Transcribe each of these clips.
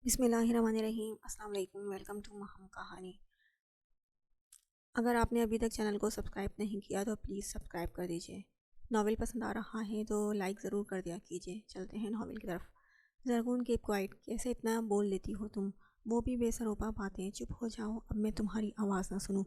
بسم اللہ الرحمن الرحیم۔ السلام علیکم، ویلکم ٹو مہم کہانی۔ اگر آپ نے ابھی تک چینل کو سبسکرائب نہیں کیا تو پلیز سبسکرائب کر دیجئے۔ ناول پسند آ رہا ہے تو لائک ضرور کر دیا کیجئے۔ چلتے ہیں ناول کی طرف۔ زرغون کیپ کوائٹ، کیسے اتنا بول لیتی ہو تم؟ وہ بھی بے سروپا باتیں، چپ ہو جاؤ، اب میں تمہاری آواز نہ سنوں،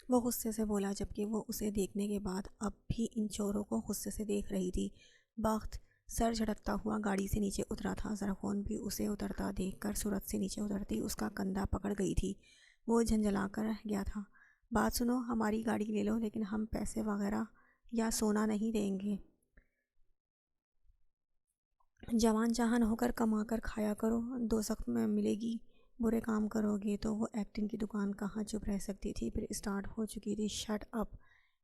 وہ غصے سے بولا، جبکہ وہ اسے دیکھنے کے بعد اب بھی ان چوروں کو غصے سے دیکھ رہی تھی۔ بخت سر جھٹکتا ہوا گاڑی سے نیچے اترا تھا۔ زرغون بھی اسے اترتا دیکھ کر سورج سے نیچے اترتی اس کا کندھا پکڑ گئی تھی۔ وہ جھنجھلا کر رہ گیا تھا۔ بات سنو، ہماری گاڑی لے لو، لیکن ہم پیسے وغیرہ یا سونا نہیں دیں گے۔ جوان جہان ہو کر کما کر کھایا کرو، دوزخ میں ملے گی۔ برے کام کرو گے تو وہ ایکٹنگ کی دکان کہاں چپ رہ سکتی تھی، پھر اسٹارٹ ہو چکی تھی۔ شٹ اپ،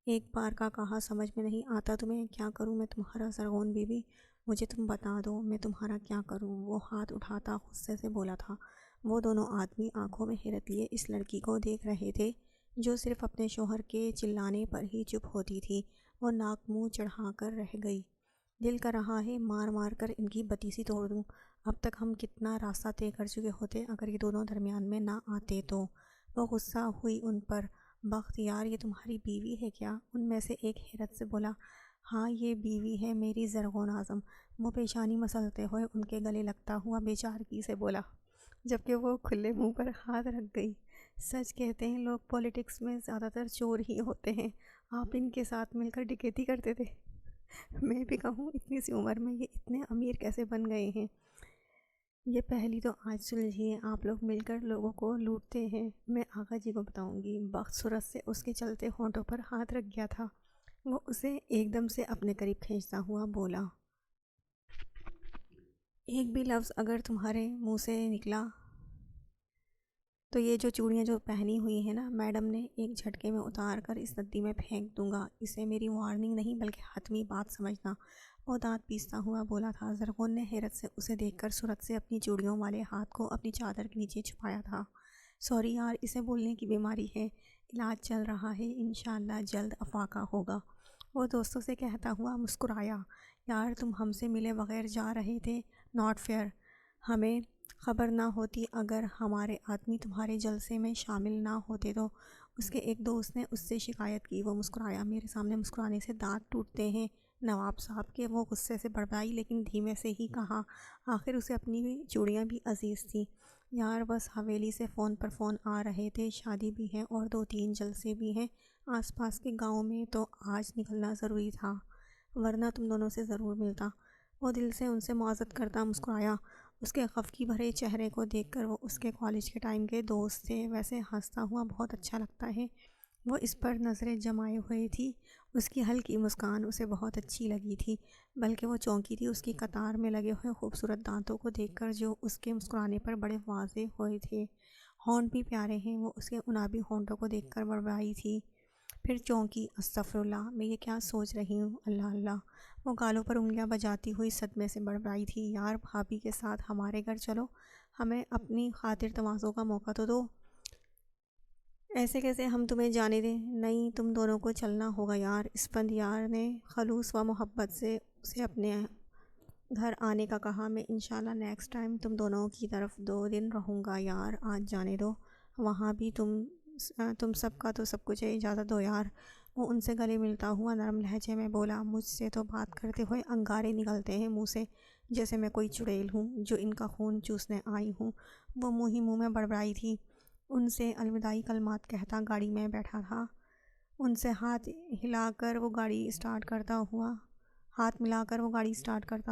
ایک بار کا کہا سمجھ میں نہیں آتا تمہیں؟ کیا کروں میں تمہارا؟ زرغون بیوی، مجھے تم بتا دو میں تمہارا کیا کروں؟ وہ ہاتھ اٹھاتا غصے سے بولا تھا۔ وہ دونوں آدمی آنکھوں میں حیرت لیے اس لڑکی کو دیکھ رہے تھے جو صرف اپنے شوہر کے چلانے پر ہی چپ ہوتی تھی۔ وہ ناک منہ چڑھا کر رہ گئی۔ دل کر رہا ہے مار مار کر ان کی بتیسی توڑ دوں۔ اب تک ہم کتنا راستہ طے کر چکے ہوتے اگر یہ دونوں درمیان میں نہ آتے تو۔ وہ غصہ ہوئی ان پر۔ بخت یار، یہ تمہاری بیوی ہے کیا؟ ان میں سے ایک حیرت سے بولا۔ ہاں یہ بیوی ہے میری، زرغون اعظم۔ وہ پیشانی مسلتے ہوئے ان کے گلے لگتا ہوا بے چارگی سے بولا، جبکہ وہ کھلے منہ پر ہاتھ رکھ گئی۔ سچ کہتے ہیں لوگ پولیٹکس میں زیادہ تر چور ہی ہوتے ہیں۔ آپ ان کے ساتھ مل کر ڈکیتی کرتے تھے؟ میں بھی کہوں اتنی سی عمر میں یہ اتنے امیر کیسے بن گئے ہیں؟ یہ پہلی تو آج سلجھیے، آپ لوگ مل کر لوگوں کو لوٹتے ہیں۔ میں آقا جی کو بتاؤں گی۔ بخت سورج سے اس کے چلتے ہونٹوں پر ہاتھ رکھ گیا تھا۔ وہ اسے ایک دم سے اپنے قریب کھینچتا ہوا بولا، ایک بھی لفظ اگر تمہارے منہ سے نکلا تو یہ جو چوڑیاں جو پہنی ہوئی ہیں نا میڈم نے، ایک جھٹکے میں اتار کر اس ندی میں پھینک دوں گا۔ اسے میری وارننگ نہیں بلکہ حتمی بات سمجھنا۔ وہ دانت پیستا ہوا بولا تھا۔ زرغون نے حیرت سے اسے دیکھ کر سورج سے اپنی چوڑیوں والے ہاتھ کو اپنی چادر کے نیچے چھپایا تھا۔ سوری یار، اسے بولنے کی بیماری ہے، علاج چل رہا ہے، انشاءاللہ جلد افاقہ ہوگا۔ وہ دوستوں سے کہتا ہوا مسکرایا، یار تم ہم سے ملے بغیر جا رہے تھے، ناٹ فیئر۔ ہمیں خبر نہ ہوتی اگر ہمارے آدمی تمہارے جلسے میں شامل نہ ہوتے تو۔ اس کے ایک دوست نے اس سے شکایت کی۔ وہ مسکرایا، میرے سامنے مسکرانے سے دانت ٹوٹتے ہیں نواب صاحب کے۔ وہ غصے سے بڑبڑائی لیکن دھیمے سے ہی کہا، آخر اسے اپنی چوڑیاں بھی عزیز تھیں۔ یار بس حویلی سے فون پر فون آ رہے تھے، شادی بھی ہے اور 2-3 جلسے بھی ہیں آس پاس کے گاؤں میں، تو آج نکلنا ضروری تھا، ورنہ تم دونوں سے ضرور ملتا۔ وہ دل سے ان سے معذرت کرتا مسکرایا۔ اس کے خفگی بھرے چہرے کو دیکھ کر، وہ اس کے کالج کے ٹائم کے دوست تھے، ویسے ہنستا ہوا بہت اچھا لگتا ہے۔ وہ اس پر نظریں جمائے ہوئے تھی۔ اس کی ہلکی مسکان اسے بہت اچھی لگی تھی، بلکہ وہ چونکی تھی اس کی قطار میں لگے ہوئے خوبصورت دانتوں کو دیکھ کر جو اس کے مسکرانے پر بڑے واضح ہوئے تھے۔ ہونٹ بھی پیارے ہیں۔ وہ اس کے انابی ہونٹوں کو دیکھ کر بڑبڑائی تھی، پھر چونکی، استغفر اللہ، میں یہ کیا سوچ رہی ہوں، اللہ اللہ۔ وہ گالوں پر انگلیاں بجاتی ہوئی صدمے سے بڑبڑائی تھی، یار بھابھی کے ساتھ ہمارے گھر چلو، ہمیں اپنی خاطر تواضع کا موقع تو دو۔ ایسے کیسے ہم تمہیں جانے دیں؟ نہیں، تم دونوں کو چلنا ہوگا یار۔ اسفندیار نے خلوص و محبت سے اسے اپنے گھر آنے کا کہا۔ میں انشاءاللہ نیکسٹ ٹائم تم دونوں کی طرف 2 دن رہوں گا یار، آج جانے دو، وہاں بھی تم سب کا تو سب کچھ ہے، اجازت دو یار۔ وہ ان سے گلے ملتا ہوا نرم لہجے میں بولا، مجھ سے تو بات کرتے ہوئے انگارے نکلتے ہیں منہ سے، جیسے میں کوئی چڑیل ہوں جو ان کا خون چوسنے آئی ہوں۔ وہ منہ ہی منہ میں بڑبڑائی تھی۔ ان سے الوداعی کلمات کہتا گاڑی میں بیٹھا تھا۔ ان سے ہاتھ ملا کر وہ گاڑی اسٹارٹ کرتا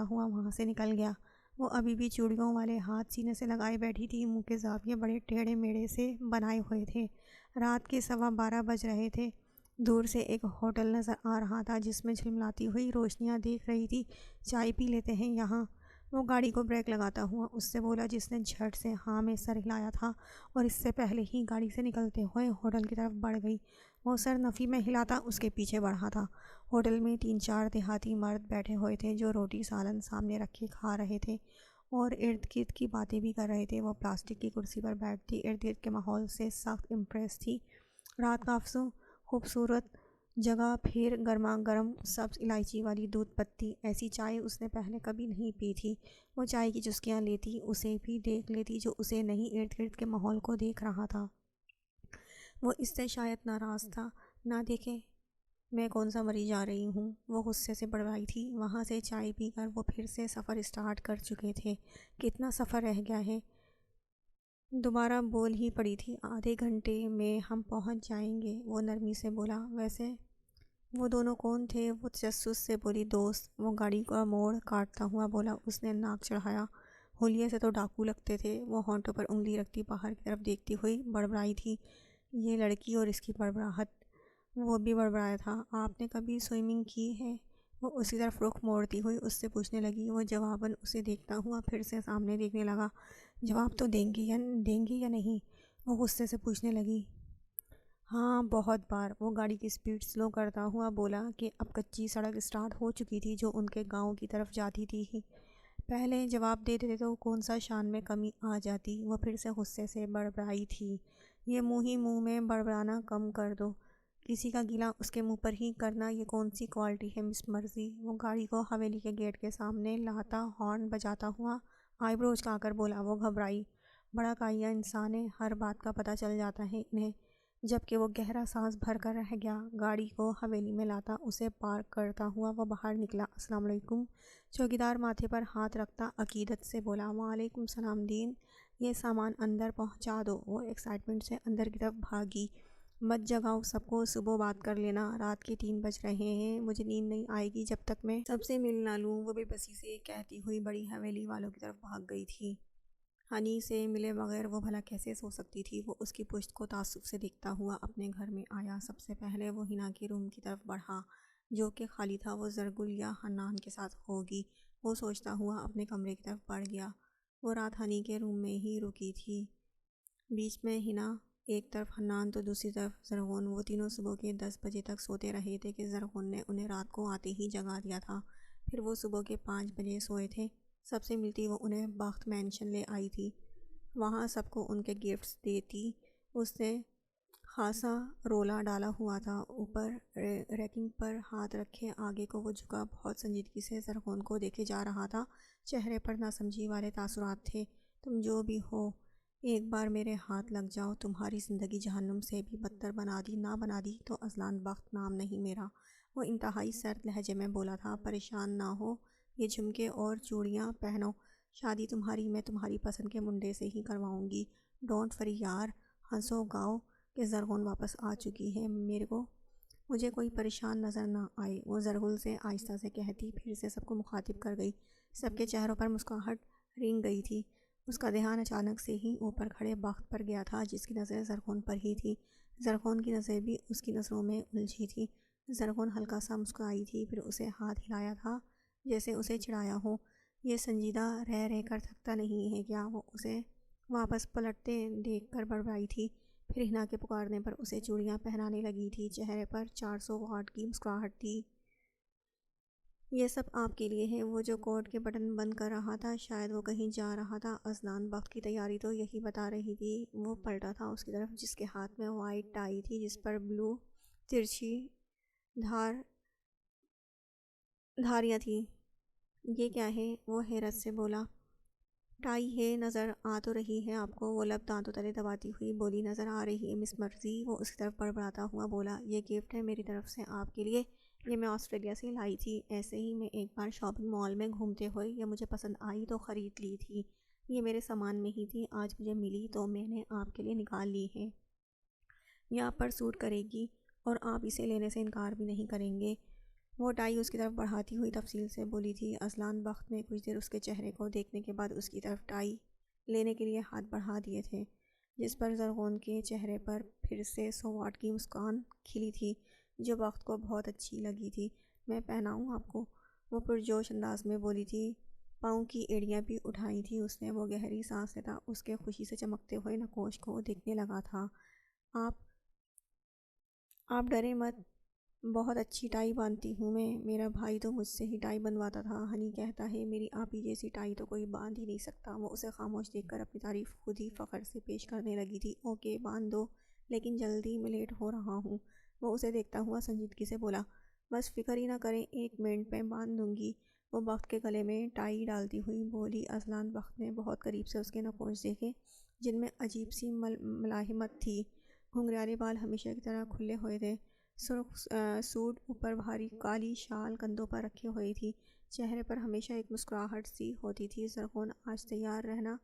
ہوا وہاں سے نکل گیا۔ وہ ابھی بھی چوڑیوں والے ہاتھ سینے سے لگائے بیٹھی تھی، منہ کے زاویے بڑے ٹیڑھے میڑے سے بنائے ہوئے تھے۔ رات کے 12:15 بج رہے تھے۔ دور سے ایک ہوٹل نظر آ رہا تھا جس میں جھلملاتی ہوئی روشنیاں دیکھ رہی تھی۔ چائے پی لیتے ہیں یہاں؟ وہ گاڑی کو بریک لگاتا ہوا اس سے بولا، جس نے جھٹ سے ہاں میں سر ہلایا تھا اور اس سے پہلے ہی گاڑی سے نکلتے ہوئے ہوٹل کی طرف بڑھ گئی۔ وہ سر نفی میں ہلاتا اس کے پیچھے بڑھا تھا۔ ہوٹل میں 3-4 دیہاتی مرد بیٹھے ہوئے تھے جو روٹی سالن سامنے رکھے کھا رہے تھے اور ارد گرد کی باتیں بھی کر رہے تھے۔ وہ پلاسٹک کی کرسی پر بیٹھتی ارد گرد کے ماحول سے سخت امپریس تھی۔ رات کا افسوں خوبصورت جگہ پھر گرما گرم سبز الائچی والی دودھ پتی، ایسی چائے اس نے پہلے کبھی نہیں پی تھی۔ وہ چائے کی چسکیاں لیتی، اسے بھی دیکھ لیتی جو اسے نہیں، ارد گرد کے ماحول کو دیکھ رہا تھا۔ وہ اس سے شاید ناراض تھا، نہ دیکھے میں کون سا مری جا رہی ہوں، وہ غصے سے بڑبڑائی تھی۔ وہاں سے چائے پی کر وہ پھر سے سفر اسٹارٹ کر چکے تھے۔ کتنا سفر رہ گیا ہے؟ دوبارہ بول ہی پڑی تھی۔ آدھے گھنٹے میں ہم پہنچ جائیں گے، وہ نرمی سے بولا۔ ویسے وہ دونوں کون تھے؟ وہ تجسس سے بولی۔ دوست، وہ گاڑی کا موڑ کاٹتا ہوا بولا۔ اس نے ناک چڑھایا۔ حلیے سے تو ڈاکو لگتے تھے۔ وہ ہونٹوں پر انگلی رکھتی باہر کی طرف دیکھتی ہوئی بڑبڑائی تھی۔ یہ لڑکی اور اس کی بڑبڑاہٹ۔ وہ بھی بڑبڑایا تھا۔ آپ نے کبھی سوئمنگ کی ہے؟ وہ اسی طرف رخ موڑتی ہوئی اس سے پوچھنے لگی۔ وہ جواباً اسے دیکھتا ہوا پھر سے سامنے دیکھنے لگا۔ جواب تو دیں گے یا نہیں؟ وہ غصے سے پوچھنے لگی۔ ہاں، بہت بار، وہ گاڑی کی سپیڈ سلو کرتا ہوا بولا کہ اب کچی سڑک اسٹارٹ ہو چکی تھی جو ان کے گاؤں کی طرف جاتی تھی۔ پہلے جواب دے دیتے تو کون سا شان میں کمی آ جاتی؟ وہ پھر سے غصے سے بڑبڑائی تھی۔ یہ منہ ہی منہ میں بڑبڑانا کم کر دو، کسی کا گلہ اس کے منہ پر ہی کرنا یہ کون سی کوالٹی ہے مس مرزی؟ وہ گاڑی کو حویلی کے گیٹ کے سامنے لاتا ہارن بجاتا ہوا آئی برو اچکا کر بولا۔ وہ گھبرائی۔ بڑا کاہیا انسان ہے، ہر بات کا پتہ چل جاتا ہے انہیں۔ جبکہ وہ گہرا سانس بھر کر رہ گیا۔ گاڑی کو حویلی میں لاتا اسے پارک کرتا ہوا وہ باہر نکلا۔ السلام علیکم، چوکیدار ماتھے پر ہاتھ رکھتا عقیدت سے بولا۔ وعلیکم السلام دین، یہ سامان اندر پہنچا دو۔ وہ ایکسائٹمنٹ سے اندر کی طرف بھاگی۔ مت جگاؤ سب کو، صبح بات کر لینا، رات کے 3 بج رہے ہیں، مجھے نیند نہیں آئے گی جب تک میں سب سے مل نہ لوں۔ وہ بے بسی سے کہتی ہوئی بڑی حویلی والوں کی طرف بھاگ گئی تھی۔ ہنی سے ملے بغیر وہ بھلا کیسے سو سکتی تھی؟ وہ اس کی پشت کو تعصب سے دیکھتا ہوا اپنے گھر میں آیا۔ سب سے پہلے وہ ہنا کے روم کی طرف بڑھا جو کہ خالی تھا۔ وہ زرگل یا حنان کے ساتھ ہوگی، وہ سوچتا ہوا اپنے کمرے کی طرف بڑھ گیا۔ وہ رات ہنی کے روم میں ہی رکی تھی، بیچ میں ہنا ایک طرف، حنان تو دوسری طرف زرغون۔ وہ تینوں صبح کے 10 بجے تک سوتے رہے تھے کہ زرغون نے انہیں رات کو آتے ہی جگا دیا تھا۔ پھر وہ صبح کے 5 بجے سوئے تھے۔ سب سے ملتی وہ انہیں بخت مینشن لے آئی تھی، وہاں سب کو ان کے گفٹس دیتی۔ اس نے خاصا رولا ڈالا ہوا تھا۔ اوپر ریکنگ پر ہاتھ رکھے آگے کو وہ جھکا بہت سنجیدگی سے زرغون کو دیکھے جا رہا تھا۔ چہرے پر ناسمجھی والے تاثرات تھے۔ تم جو بھی ہو، ایک بار میرے ہاتھ لگ جاؤ، تمہاری زندگی جہنم سے بھی بدتر بنا دی، نہ بنا دی تو ازلان بخت نام نہیں میرا۔ وہ انتہائی سرد لہجے میں بولا تھا۔ پریشان نہ ہو، یہ جھمکے اور چوڑیاں پہنو، شادی تمہاری میں تمہاری پسند کے منڈے سے ہی کرواؤں گی۔ ڈونٹ فری یار، ہنسو گاؤ کہ زرغون واپس آ چکی ہے، مجھے کوئی پریشان نظر نہ آئے، وہ زرغل سے آہستہ سے کہتی پھر سے سب کو مخاطب کر گئی۔ سب کے چہروں پر مسکراہٹ رنگ گئی تھی۔ اس کا دھیان اچانک سے ہی اوپر کھڑے بخت پر گیا تھا جس کی نظر زرغون پر ہی تھی۔ زرغون کی نظر بھی اس کی نظروں میں الجھی تھی۔ زرغون ہلکا سا مسکرائی تھی، پھر اسے ہاتھ ہلایا تھا جیسے اسے چڑھایا ہو۔ یہ سنجیدہ رہ کر تھکتا نہیں ہے کیا؟ وہ اسے واپس پلٹتے دیکھ کر بڑبڑائی تھی، پھر ہنا کے پکارنے پر اسے چوڑیاں پہنانے لگی تھی۔ چہرے پر 400 واٹ کی مسکراہٹ تھی۔ یہ سب آپ کے لیے ہے۔ وہ جو کوٹ کے بٹن بند کر رہا تھا، شاید وہ کہیں جا رہا تھا۔ ازلان بخت کی تیاری تو یہی بتا رہی تھی۔ وہ پلٹا تھا اس کی طرف جس کے ہاتھ میں وائٹ ٹائی تھی جس پر بلو ترچھی دھاریاں تھیں۔ یہ کیا ہے؟ وہ حیرت سے بولا۔ ٹائی ہے، نظر آ تو رہی ہے آپ کو؟ وہ لب دانتوں تلے دباتی ہوئی بولی۔ نظر آ رہی ہے مس مرزی، وہ اس کی طرف بڑبڑاتا ہوا بولا۔ یہ گفٹ ہے میری طرف سے آپ کے لیے، یہ میں آسٹریلیا سے لائی تھی۔ ایسے ہی میں ایک بار شاپنگ مال میں گھومتے ہوئے یہ مجھے پسند آئی تو خرید لی تھی۔ یہ میرے سامان میں ہی تھی، آج مجھے ملی تو میں نے آپ کے لیے نکال لی ہے۔ یہ آپ پر سوٹ کرے گی اور آپ اسے لینے سے انکار بھی نہیں کریں گے، وہ ٹائی اس کی طرف بڑھاتی ہوئی تفصیل سے بولی تھی۔ ازلان بخت نے کچھ دیر اس کے چہرے کو دیکھنے کے بعد اس کی طرف ٹائی لینے کے لیے ہاتھ بڑھا دیے تھے، جس پر زرغون کے چہرے پر پھر سے 100 واٹ کی مسکان کھلی تھی جو بخت کو بہت اچھی لگی تھی۔ میں پہناؤں آپ کو؟ وہ پرجوش انداز میں بولی تھی۔ پاؤں کی ایڑیاں بھی اٹھائی تھی اس نے۔ وہ گہری سانس لیتا اس کے خوشی سے چمکتے ہوئے نقوش کو دیکھنے لگا تھا۔ آپ ڈرے مت، بہت اچھی ٹائی باندھتی ہوں میں، میرا بھائی تو مجھ سے ہی ٹائی بنواتا تھا۔ ہنی کہتا ہے میری آپی جیسی ٹائی تو کوئی باندھ ہی نہیں سکتا۔ وہ اسے خاموش دیکھ کر اپنی تعریف خود ہی فخر سے پیش کرنے لگی تھی۔ اوکے باندھ دو، لیکن جلدی، میں لیٹ ہو رہا ہوں۔ وہ اسے دیکھتا ہوا سنجیدگی سے بولا، بس فکر ہی نہ کریں، 1 منٹ میں باندھ دوں گی۔ وہ بخت کے گلے میں ٹائی ڈالتی ہوئی بولی۔ اذلان بخت نے بہت قریب سے اس کے نقوش دیکھے جن میں عجیب سی ملائمت تھی۔ گھنگریالے بال ہمیشہ کی طرح کھلے ہوئے تھے، سرخ سوٹ اوپر بھاری کالی شال کندھوں پر رکھی ہوئی تھی، چہرے پر ہمیشہ ایک مسکراہٹ سی ہوتی تھی۔ زرغون آج تیار رہنا،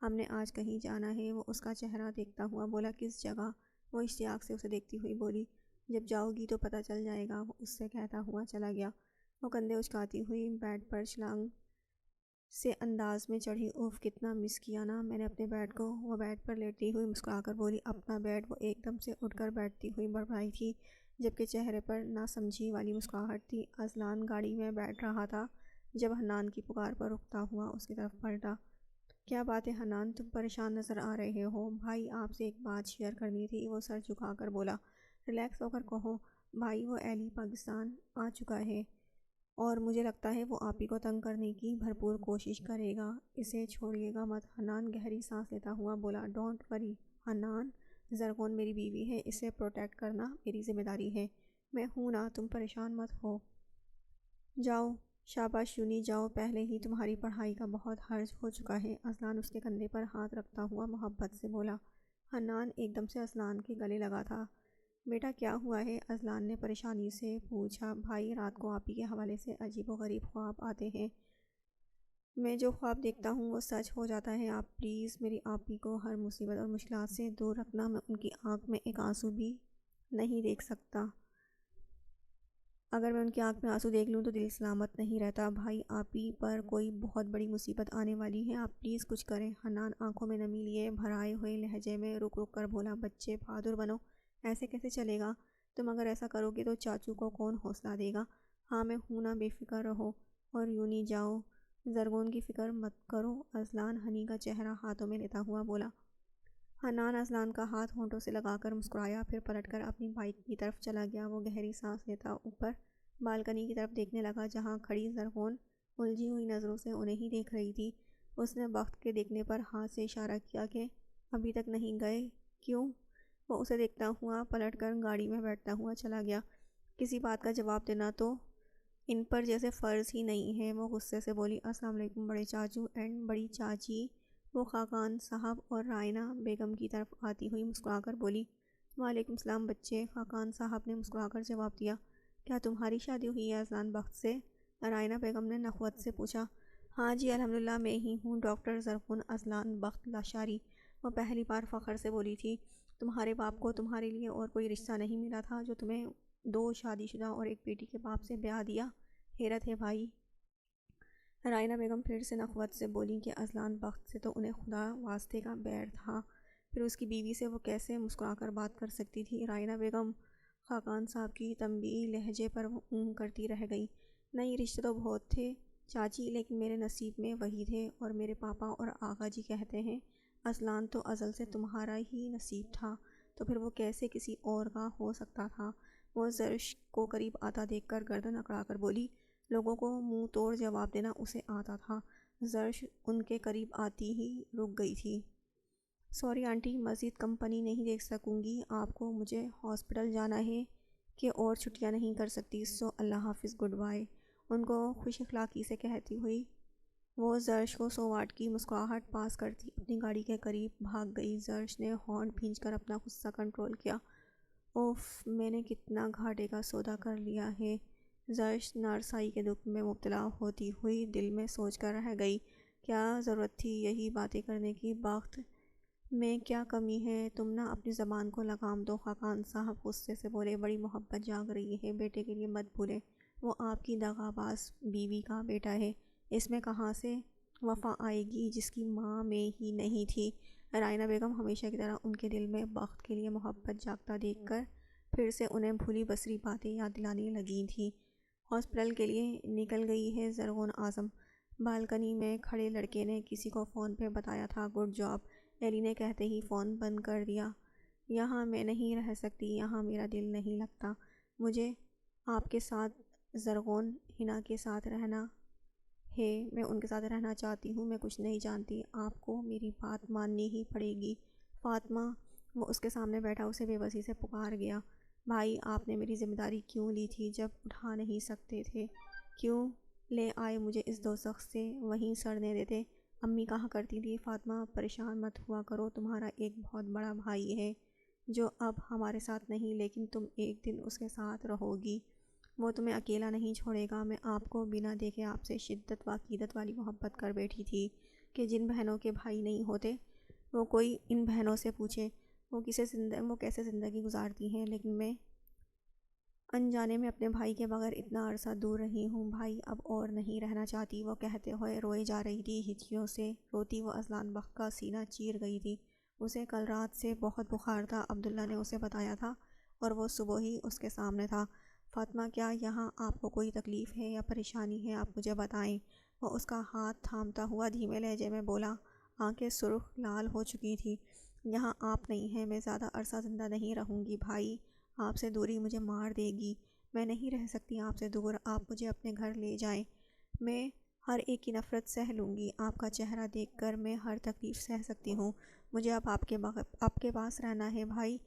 ہم نے آج کہیں جانا ہے۔ وہ اس کا چہرہ دیکھتا ہوا بولا، کس جگہ؟ وہ اشتیاق سے اسے دیکھتی ہوئی بولی، جب جاؤ گی تو پتہ چل جائے گا۔ وہ اس سے کہتا ہوا چلا گیا۔ وہ کندھے اچکاتی ہوئی بیڈ پر چھلانگ سے انداز میں چڑھی۔ اوف، کتنا مس کیا نا میں نے اپنے بیڈ کو۔ وہ بیڈ پر لیٹی ہوئی مسکرا کر بولی، اپنا بیڈ؟ وہ ایک دم سے اٹھ کر بیٹھتی ہوئی بڑبڑائی تھی، جبکہ چہرے پر ناسمجھی والی مسکراہٹ تھی۔ اذلان گاڑی میں بیٹھ رہا تھا جب حنان کی پکار پر رکتا ہوا اس کی طرف پلٹا۔ کیا بات ہے حنان، تم پریشان نظر آ رہے ہو؟ بھائی، آپ سے ایک بات شیئر کرنی تھی۔ وہ سر جھکا کر بولا۔ ریلیکس ہو کر کہو بھائی، وہ ایلی پاکستان آ چکا ہے اور مجھے لگتا ہے وہ آپ ہی کو تنگ کرنے کی بھرپور کوشش کرے گا، اسے چھوڑیے گا مت۔ حنان گہری سانس لیتا ہوا بولا، ڈونٹ وری حنان، زرغون میری بیوی ہے، اسے پروٹیکٹ کرنا میری ذمہ داری ہے۔ میں ہوں نا، تم پریشان مت ہو۔ جاؤ، شاباش یونی، جاؤ، پہلے ہی تمہاری پڑھائی کا بہت حرج ہو چکا ہے۔ اذلان اس کے کندھے پر ہاتھ رکھتا ہوا محبت سے بولا۔ حنان ایک دم سے اذلان کے گلے لگا تھا۔ بیٹا کیا ہوا ہے؟ اذلان نے پریشانی سے پوچھا۔ بھائی، رات کو آپ ہی کے حوالے سے عجیب و غریب خواب آتے ہیں، میں جو خواب دیکھتا ہوں وہ سچ ہو جاتا ہے۔ آپ پلیز میری آپی کو ہر مصیبت اور مشکلات سے دور رکھنا، میں ان کی آنکھ میں ایک آنسو بھی نہیں دیکھ سکتا۔ اگر میں ان کی آنکھ میں آنسو دیکھ لوں تو دل سلامت نہیں رہتا۔ بھائی، آپی پر کوئی بہت بڑی مصیبت آنے والی ہے، آپ پلیز کچھ کریں۔ حنان آنکھوں میں نمی لیے بھرائے ہوئے لہجے میں رک رک کر بولا، بچے بہادر بنو، ایسے کیسے چلے گا؟ تم اگر ایسا کرو گے تو چاچو کو کون حوصلہ دے گا؟ ہاں میں ہوں نا، بے فکر رہو۔ اور یونی جاؤ، زرغون کی فکر مت کرو۔ اذلان ہنی کا چہرہ ہاتھوں میں لیتا ہوا بولا۔ حنان اذلان کا ہاتھ ہونٹوں سے لگا کر مسکرایا، پھر پلٹ کر اپنی بائک کی طرف چلا گیا۔ وہ گہری سانس لیتا اوپر بالکنی کی طرف دیکھنے لگا جہاں کھڑی زرغون الجھی ہوئی نظروں سے انہیں ہی دیکھ رہی تھی۔ اس نے بخت کے دیکھنے پر ہاتھ سے اشارہ کیا کہ ابھی تک نہیں گئے۔ کیوں؟ وہ اسے دیکھتا ہوا پلٹ کر گاڑی میں بیٹھتا ہوا چلا گیا۔ کسی بات کا جواب دینا تو ان پر جیسے فرض ہی نہیں ہے۔ وہ غصے سے بولی، السلام علیکم بڑے چاچو اینڈ بڑی چاچی۔ وہ خاقان صاحب اور رائنہ بیگم کی طرف آتی ہوئی مسکرا کر بولی، وعلیکم السلام بچے۔ خاقان صاحب نے مسکرا کر جواب دیا، کیا تمہاری شادی ہوئی ہے اذلان بخت سے؟ رائنہ بیگم نے نخوت سے پوچھا۔ ہاں جی، الحمدللہ میں ہی ہوں، ڈاکٹر زرغون اذلان بخت لاشاری۔ وہ پہلی بار فخر سے بولی تھی، تمہارے باپ کو تمہارے لیے اور کوئی رشتہ نہیں ملا تھا جو تمہیں 2 شادی شدہ اور ایک بیٹی کے باپ سے بیاہ دیا؟ حیرت ہے بھائی۔ رائنہ بیگم پھر سے نخوت سے بولی کہ اذلان بخت سے تو انہیں خدا واسطے کا بیر تھا، پھر اس کی بیوی سے وہ کیسے مسکرا کر بات کر سکتی تھی؟ رائنہ بیگم خاقان صاحب کی تنبیہی لہجے پر کرتی رہ گئی۔ نہیں، رشتے تو بہت تھے چاچی، لیکن میرے نصیب میں وہی تھے، اور میرے پاپا اور آغا جی کہتے ہیں اذلان تو ازل سے تمہارا ہی نصیب تھا، تو پھر وہ کیسے کسی اور کا ہو سکتا تھا؟ وہ زرش کو قریب آتا دیکھ کر گردن اکڑا کر بولی، لوگوں کو منہ توڑ جواب دینا اسے آتا تھا۔ زرش ان کے قریب آتی ہی رک گئی تھی۔ سوری آنٹی، مزید کمپنی نہیں دیکھ سکوں گی آپ کو، مجھے ہاسپٹل جانا ہے کہ اور چھٹیاں نہیں کر سکتی، سو اللہ حافظ، گڈ بائے۔ ان کو خوش اخلاقی سے کہتی ہوئی وہ زرش کو 100 واٹ کی مسکراہٹ پاس کرتی اپنی گاڑی کے قریب بھاگ گئی۔ زرش نے ہارن بھینچ کر اپنا غصہ کنٹرول کیا۔ اوف، میں نے کتنا گھاٹے کا سودا کر لیا ہے۔ زرش نارسائی کے دکھ میں مبتلا ہوتی ہوئی دل میں سوچ کر رہ گئی، کیا ضرورت تھی یہی باتیں کرنے کی؟ بخت میں کیا کمی ہے؟ تم نہ اپنی زبان کو لگام دو۔ خاقان صاحب غصے سے بولے، بڑی محبت جاگ رہی ہے، بیٹے کے لیے مت بھولیں، وہ آپ کی دغاباز بیوی کا بیٹا ہے، اس میں کہاں سے وفا آئے گی جس کی ماں میں ہی نہیں تھی؟ رائنہ بیگم ہمیشہ کی طرح ان کے دل میں بخت کے لیے محبت جاگتا دیکھ کر پھر سے انہیں بھولی بسری باتیں یاد دلانے لگی تھیں۔ ہاسپٹل کے لیے نکل گئی ہے زرغون اعظم، بالکنی میں کھڑے لڑکے نے کسی کو فون پہ بتایا تھا، گڈ جاب، ایلی نے کہتے ہی فون بند کر دیا۔ یہاں میں نہیں رہ سکتی، یہاں میرا دل نہیں لگتا، مجھے آپ کے ساتھ زرغون حنا کے ساتھ رہنا ہے، میں ان کے ساتھ رہنا چاہتی ہوں، میں کچھ نہیں جانتی، آپ کو میری بات ماننی ہی پڑے گی۔ فاطمہ، وہ اس کے سامنے بیٹھا اسے بے بسی سے پکار گیا۔ بھائی آپ نے میری ذمہ داری کیوں لی تھی جب اٹھا نہیں سکتے تھے؟ کیوں لے آئے مجھے اس دوزخ سے وہیں سڑنے دیتے؟ امی کہا کرتی تھی فاطمہ پریشان مت ہوا کرو، تمہارا ایک بہت بڑا بھائی ہے جو اب ہمارے ساتھ نہیں لیکن تم ایک دن اس کے ساتھ رہو گی، وہ تمہیں اکیلا نہیں چھوڑے گا۔ میں آپ کو بنا دیکھے آپ سے شدت و عقیدت والی محبت کر بیٹھی تھی کہ جن بہنوں کے بھائی نہیں ہوتے وہ کوئی ان بہنوں سے پوچھے وہ کیسے زندگی گزارتی ہیں، لیکن میں انجانے میں اپنے بھائی کے بغیر اتنا عرصہ دور رہی ہوں۔ بھائی اب اور نہیں رہنا چاہتی، وہ کہتے ہوئے روئے جا رہی تھی، ہچکیوں سے روتی وہ اذلان بخت کا سینہ چیر گئی تھی۔ اسے کل رات سے بہت بخار تھا، عبداللہ نے اسے بتایا تھا اور وہ صبح ہی اس کے سامنے تھا۔ فاطمہ کیا یہاں آپ کو کوئی تکلیف ہے یا پریشانی ہے؟ آپ مجھے بتائیں۔ وہ اس کا ہاتھ تھامتا ہوا دھیمے لہجے میں بولا، آنکھیں سرخ لال ہو چکی تھی۔ یہاں آپ نہیں ہیں، میں زیادہ عرصہ زندہ نہیں رہوں گی بھائی، آپ سے دوری مجھے مار دے گی، میں نہیں رہ سکتی آپ سے دور، آپ مجھے اپنے گھر لے جائیں، میں ہر ایک کی نفرت سہ لوں گی، آپ کا چہرہ دیکھ کر میں ہر تکلیف سہ سکتی ہوں، مجھے اب آپ کے پاس رہنا ہے بھائی،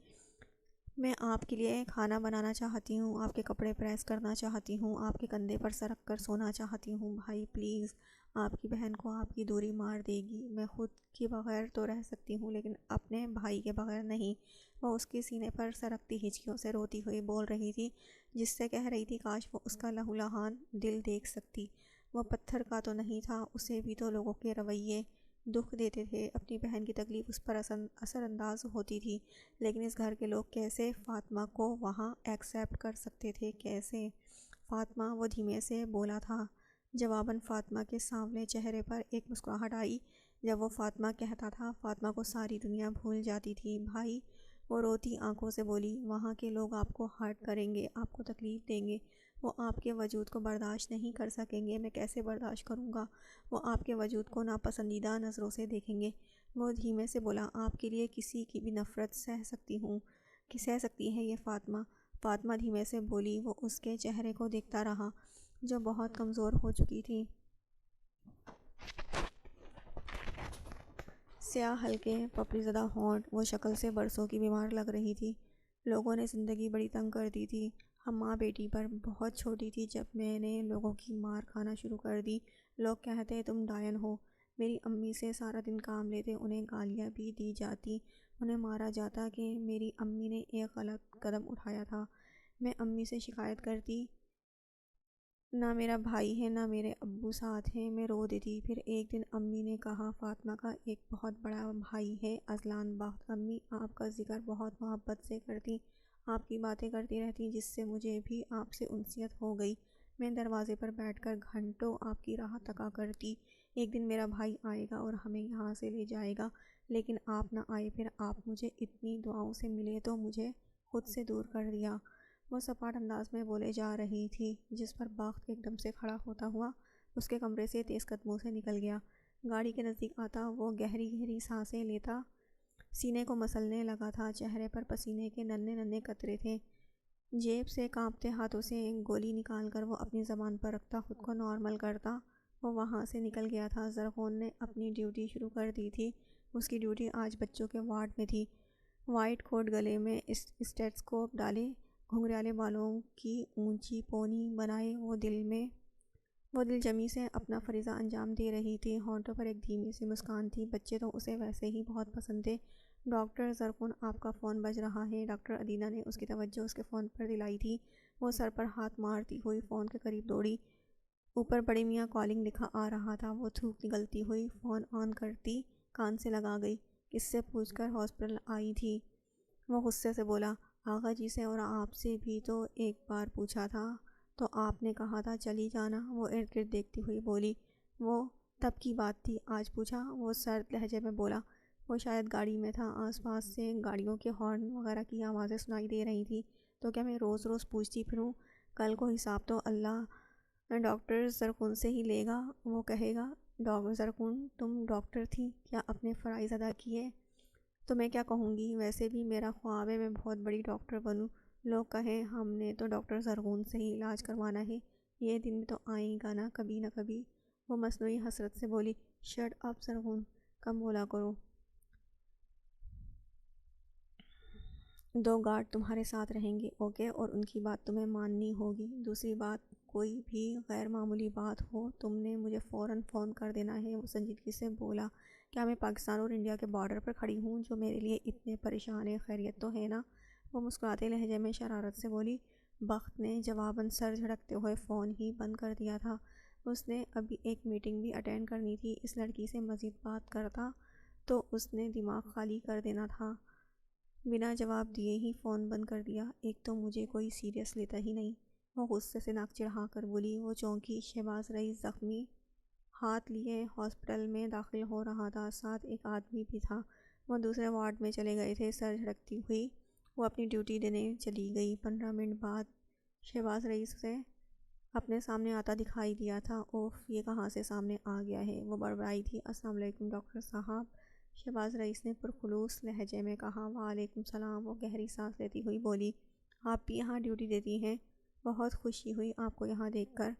میں آپ کے لیے کھانا بنانا چاہتی ہوں، آپ کے کپڑے پریس کرنا چاہتی ہوں، آپ کے کندھے پر سر رکھ کر سونا چاہتی ہوں بھائی پلیز، آپ کی بہن کو آپ کی دوری مار دے گی، میں خود کے بغیر تو رہ سکتی ہوں لیکن اپنے بھائی کے بغیر نہیں۔ وہ اس کے سینے پر سرکتی ہچکیوں سے روتی ہوئی بول رہی تھی، جس سے کہہ رہی تھی کاش وہ اس کا لہو لہان دل دیکھ سکتی۔ وہ پتھر کا تو نہیں تھا، اسے بھی تو لوگوں کے رویے دکھ دیتے تھے، اپنی بہن کی تکلیف اس پر اثر انداز ہوتی تھی، لیکن اس گھر کے لوگ کیسے فاطمہ کو وہاں ایکسیپٹ کر سکتے تھے؟ کیسے؟ فاطمہ، وہ دھیمے سے بولا تھا۔ جواباً فاطمہ کے سانولے چہرے پر ایک مسکراہٹ آئی۔ جب وہ فاطمہ کہتا تھا فاطمہ کو ساری دنیا بھول جاتی تھی۔ بھائی، وہ روتی آنکھوں سے بولی، وہاں کے لوگ آپ کو ہرٹ کریں گے، آپ کو تکلیف دیں گے، وہ آپ کے وجود کو برداشت نہیں کر سکیں گے۔ میں کیسے برداشت کروں گا؟ وہ آپ کے وجود کو ناپسندیدہ نظروں سے دیکھیں گے۔ وہ دھیمے سے بولا، آپ کے لیے کسی کی بھی نفرت سہ سکتی ہوں کہ سہ سکتی ہے یہ فاطمہ؟ فاطمہ دھیمے سے بولی۔ وہ اس کے چہرے کو دیکھتا رہا جو بہت کمزور ہو چکی تھی۔ سیاہ ہلکے پپڑی زدہ ہونٹ، وہ شکل سے برسوں کی بیمار لگ رہی تھی۔ لوگوں نے زندگی بڑی تنگ کر دی تھی، ہم ماں بیٹی پر بہت چھوٹی تھی جب میں نے لوگوں کی مار کھانا شروع کر دی۔ لوگ کہتے تم ڈائن ہو، میری امی سے سارا دن کام لیتے، انہیں گالیاں بھی دی جاتی، انہیں مارا جاتا کہ میری امی نے ایک غلط قدم اٹھایا تھا۔ میں امی سے شکایت کرتی، نہ میرا بھائی ہے نہ میرے ابو ساتھ ہیں، میں رو دیتی۔ پھر ایک دن امی نے کہا فاطمہ کا ایک بہت بڑا بھائی ہے اذلان بخت، امی آپ کا ذکر بہت محبت سے کرتی، آپ کی باتیں کرتی رہتی جس سے مجھے بھی آپ سے انسیت ہو گئی۔ میں دروازے پر بیٹھ کر گھنٹوں آپ کی راہ تکا کرتی، ایک دن میرا بھائی آئے گا اور ہمیں یہاں سے لے جائے گا، لیکن آپ نہ آئے، پھر آپ مجھے اتنی دعاؤں سے ملے تو مجھے خود سے دور کر دیا۔ وہ سپاٹ انداز میں بولے جا رہی تھی، جس پر بخت ایک دم سے کھڑا ہوتا ہوا اس کے کمرے سے تیز قدموں سے نکل گیا۔ گاڑی کے نزدیک آتا وہ گہری گہری سانسیں لیتا سینے کو مسلنے لگا تھا، چہرے پر پسینے کے ننھے ننھے قطرے تھے۔ جیب سے کانپتے ہاتھوں سے گولی نکال کر وہ اپنی زبان پر رکھتا، خود کو نارمل کرتا۔ وہ وہاں سے نکل گیا تھا۔ زرغون نے اپنی ڈیوٹی شروع کر دی تھی۔ اس کی ڈیوٹی آج بچوں کے وارڈ میں تھی۔ وائٹ کوٹ، گلے میں اسٹیتھوسکوپ ڈالے، گھنگریالے بالوں کی اونچی پونی بنائے، وہ دل جمی سے اپنا فریضہ انجام دے رہی تھی۔ ہونٹوں پر ایک دھیمی سی مسکان تھی، بچے تو اسے ویسے ہی بہت پسند تھے۔ ڈاکٹر زرغون، آپ کا فون بج رہا ہے۔ ڈاکٹر ادینہ نے اس کی توجہ اس کے فون پر دلائی تھی۔ وہ سر پر ہاتھ مارتی ہوئی فون کے قریب دوڑی۔ اوپر بڑے میاں کالنگ لکھا آ رہا تھا۔ وہ تھوک نگلتی ہوئی فون آن کرتی کان سے لگا گئی۔ کس سے پوچھ کر ہاسپٹل آئی تھی؟ وہ غصے سے بولا، آغا جی سے اور آپ سے بھی تو ایک بار پوچھا تھا تو آپ نے کہا تھا چلی جانا۔ وہ ارد گرد دیکھتی ہوئی بولی، وہ تب کی بات تھی، آج پوچھا؟ وہ سرد لہجے میں بولا۔ وہ شاید گاڑی میں تھا، آس پاس سے گاڑیوں کے ہارن وغیرہ کی آوازیں سنائی دے رہی تھی، تو کیا میں روز روز پوچھتی پھروں؟ کل کو حساب تو اللہ ڈاکٹر زرغون سے ہی لے گا۔ وہ کہے گا، زرغون تم ڈاکٹر تھی، کیا اپنے فرائض ادا کیے؟ تو میں کیا کہوں گی؟ ویسے بھی میرا خواب ہے میں بہت بڑی ڈاکٹر بنوں، لوگ کہیں ہم نے تو ڈاکٹر زرغون سے ہی علاج کروانا ہے، یہ دن تو آئے گا نا کبھی نہ کبھی۔ وہ مصنوعی حسرت سے بولی، شٹ اپ زرغون، کم بولا کرو۔ 2 گارڈ تمہارے ساتھ رہیں گے، اوکے، اور ان کی بات تمہیں ماننی ہوگی۔ دوسری بات، کوئی بھی غیر معمولی بات ہو تم نے مجھے فوراً فون کر دینا ہے۔ وہ سنجیدگی سے بولا، کیا میں پاکستان اور انڈیا کے بارڈر پر کھڑی ہوں جو میرے لیے اتنے پریشان ہیں؟ خیریت تو ہے نا؟ وہ مسکراتے لہجے میں شرارت سے بولی۔ بخت نے جواباً سر جھٹکتے ہوئے فون ہی بند کر دیا تھا۔ اس نے ابھی ایک میٹنگ بھی اٹینڈ کرنی تھی۔ اس لڑکی سے مزید بات کرتا تو اس نے دماغ خالی کر دینا تھا۔ بنا جواب دیے ہی فون بند کر دیا۔ ایک تو مجھے کوئی سیریس لیتا ہی نہیں، وہ غصے سے ناک چڑھا کر بولی۔ وہ چونکی۔ شہباز رئیس زخمی ہاتھ لیے ہاسپٹل میں داخل ہو رہا تھا، ساتھ ایک آدمی بھی تھا۔ وہ دوسرے وارڈ میں چلے گئے تھے۔ سر جھٹکتی ہوئی وہ اپنی ڈیوٹی دینے چلی گئی۔ 15 منٹ بعد شہباز رئیس سے اپنے سامنے آتا دکھائی دیا تھا۔ اوف، یہ کہاں سے سامنے آ گیا ہے؟ وہ بڑبڑائی تھی۔ السلام علیکم ڈاکٹر صاحب، شہباز رئیس نے پرخلوص لہجے میں کہا۔ وعلیکم السلام، وہ گہری سانس لیتی ہوئی بولی۔ آپ بھی یہاں ڈیوٹی دیتی ہیں؟ بہت خوشی ہوئی آپ کو یہاں دیکھ کر۔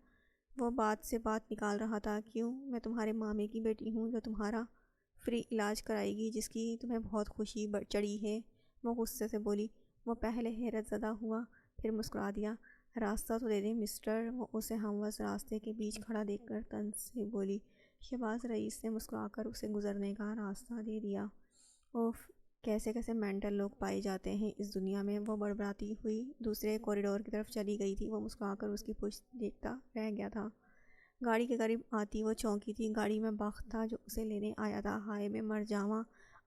وہ بات سے بات نکال رہا تھا۔ کیوں؟ میں تمہارے مامے کی بیٹی ہوں جو تمہارا فری علاج کرائے گی، جس کی تمہیں بہت خوشی چڑھی ہے، وہ غصے سے بولی۔ وہ پہلے حیرت زدہ ہوا، پھر مسکرا دیا۔ راستہ تو دے دیں مسٹر، وہ اسے ہموار راستے کے بیچ کھڑا دیکھ کر طنز سے بولی۔ شہباز رئیس نے مسکرا کر اسے گزرنے کا راستہ دے دیا۔ اوف، کیسے کیسے مینٹل لوگ پائے جاتے ہیں اس دنیا میں۔ وہ بڑبڑاتی ہوئی دوسرے کوریڈور کی طرف چلی گئی تھی۔ وہ مسکرا کر اس کی پشت دیکھتا رہ گیا تھا۔ گاڑی کے قریب آتی وہ چونکی تھی۔ گاڑی میں بخت تھا جو اسے لینے آیا تھا۔ ہائے میں مر جاواں،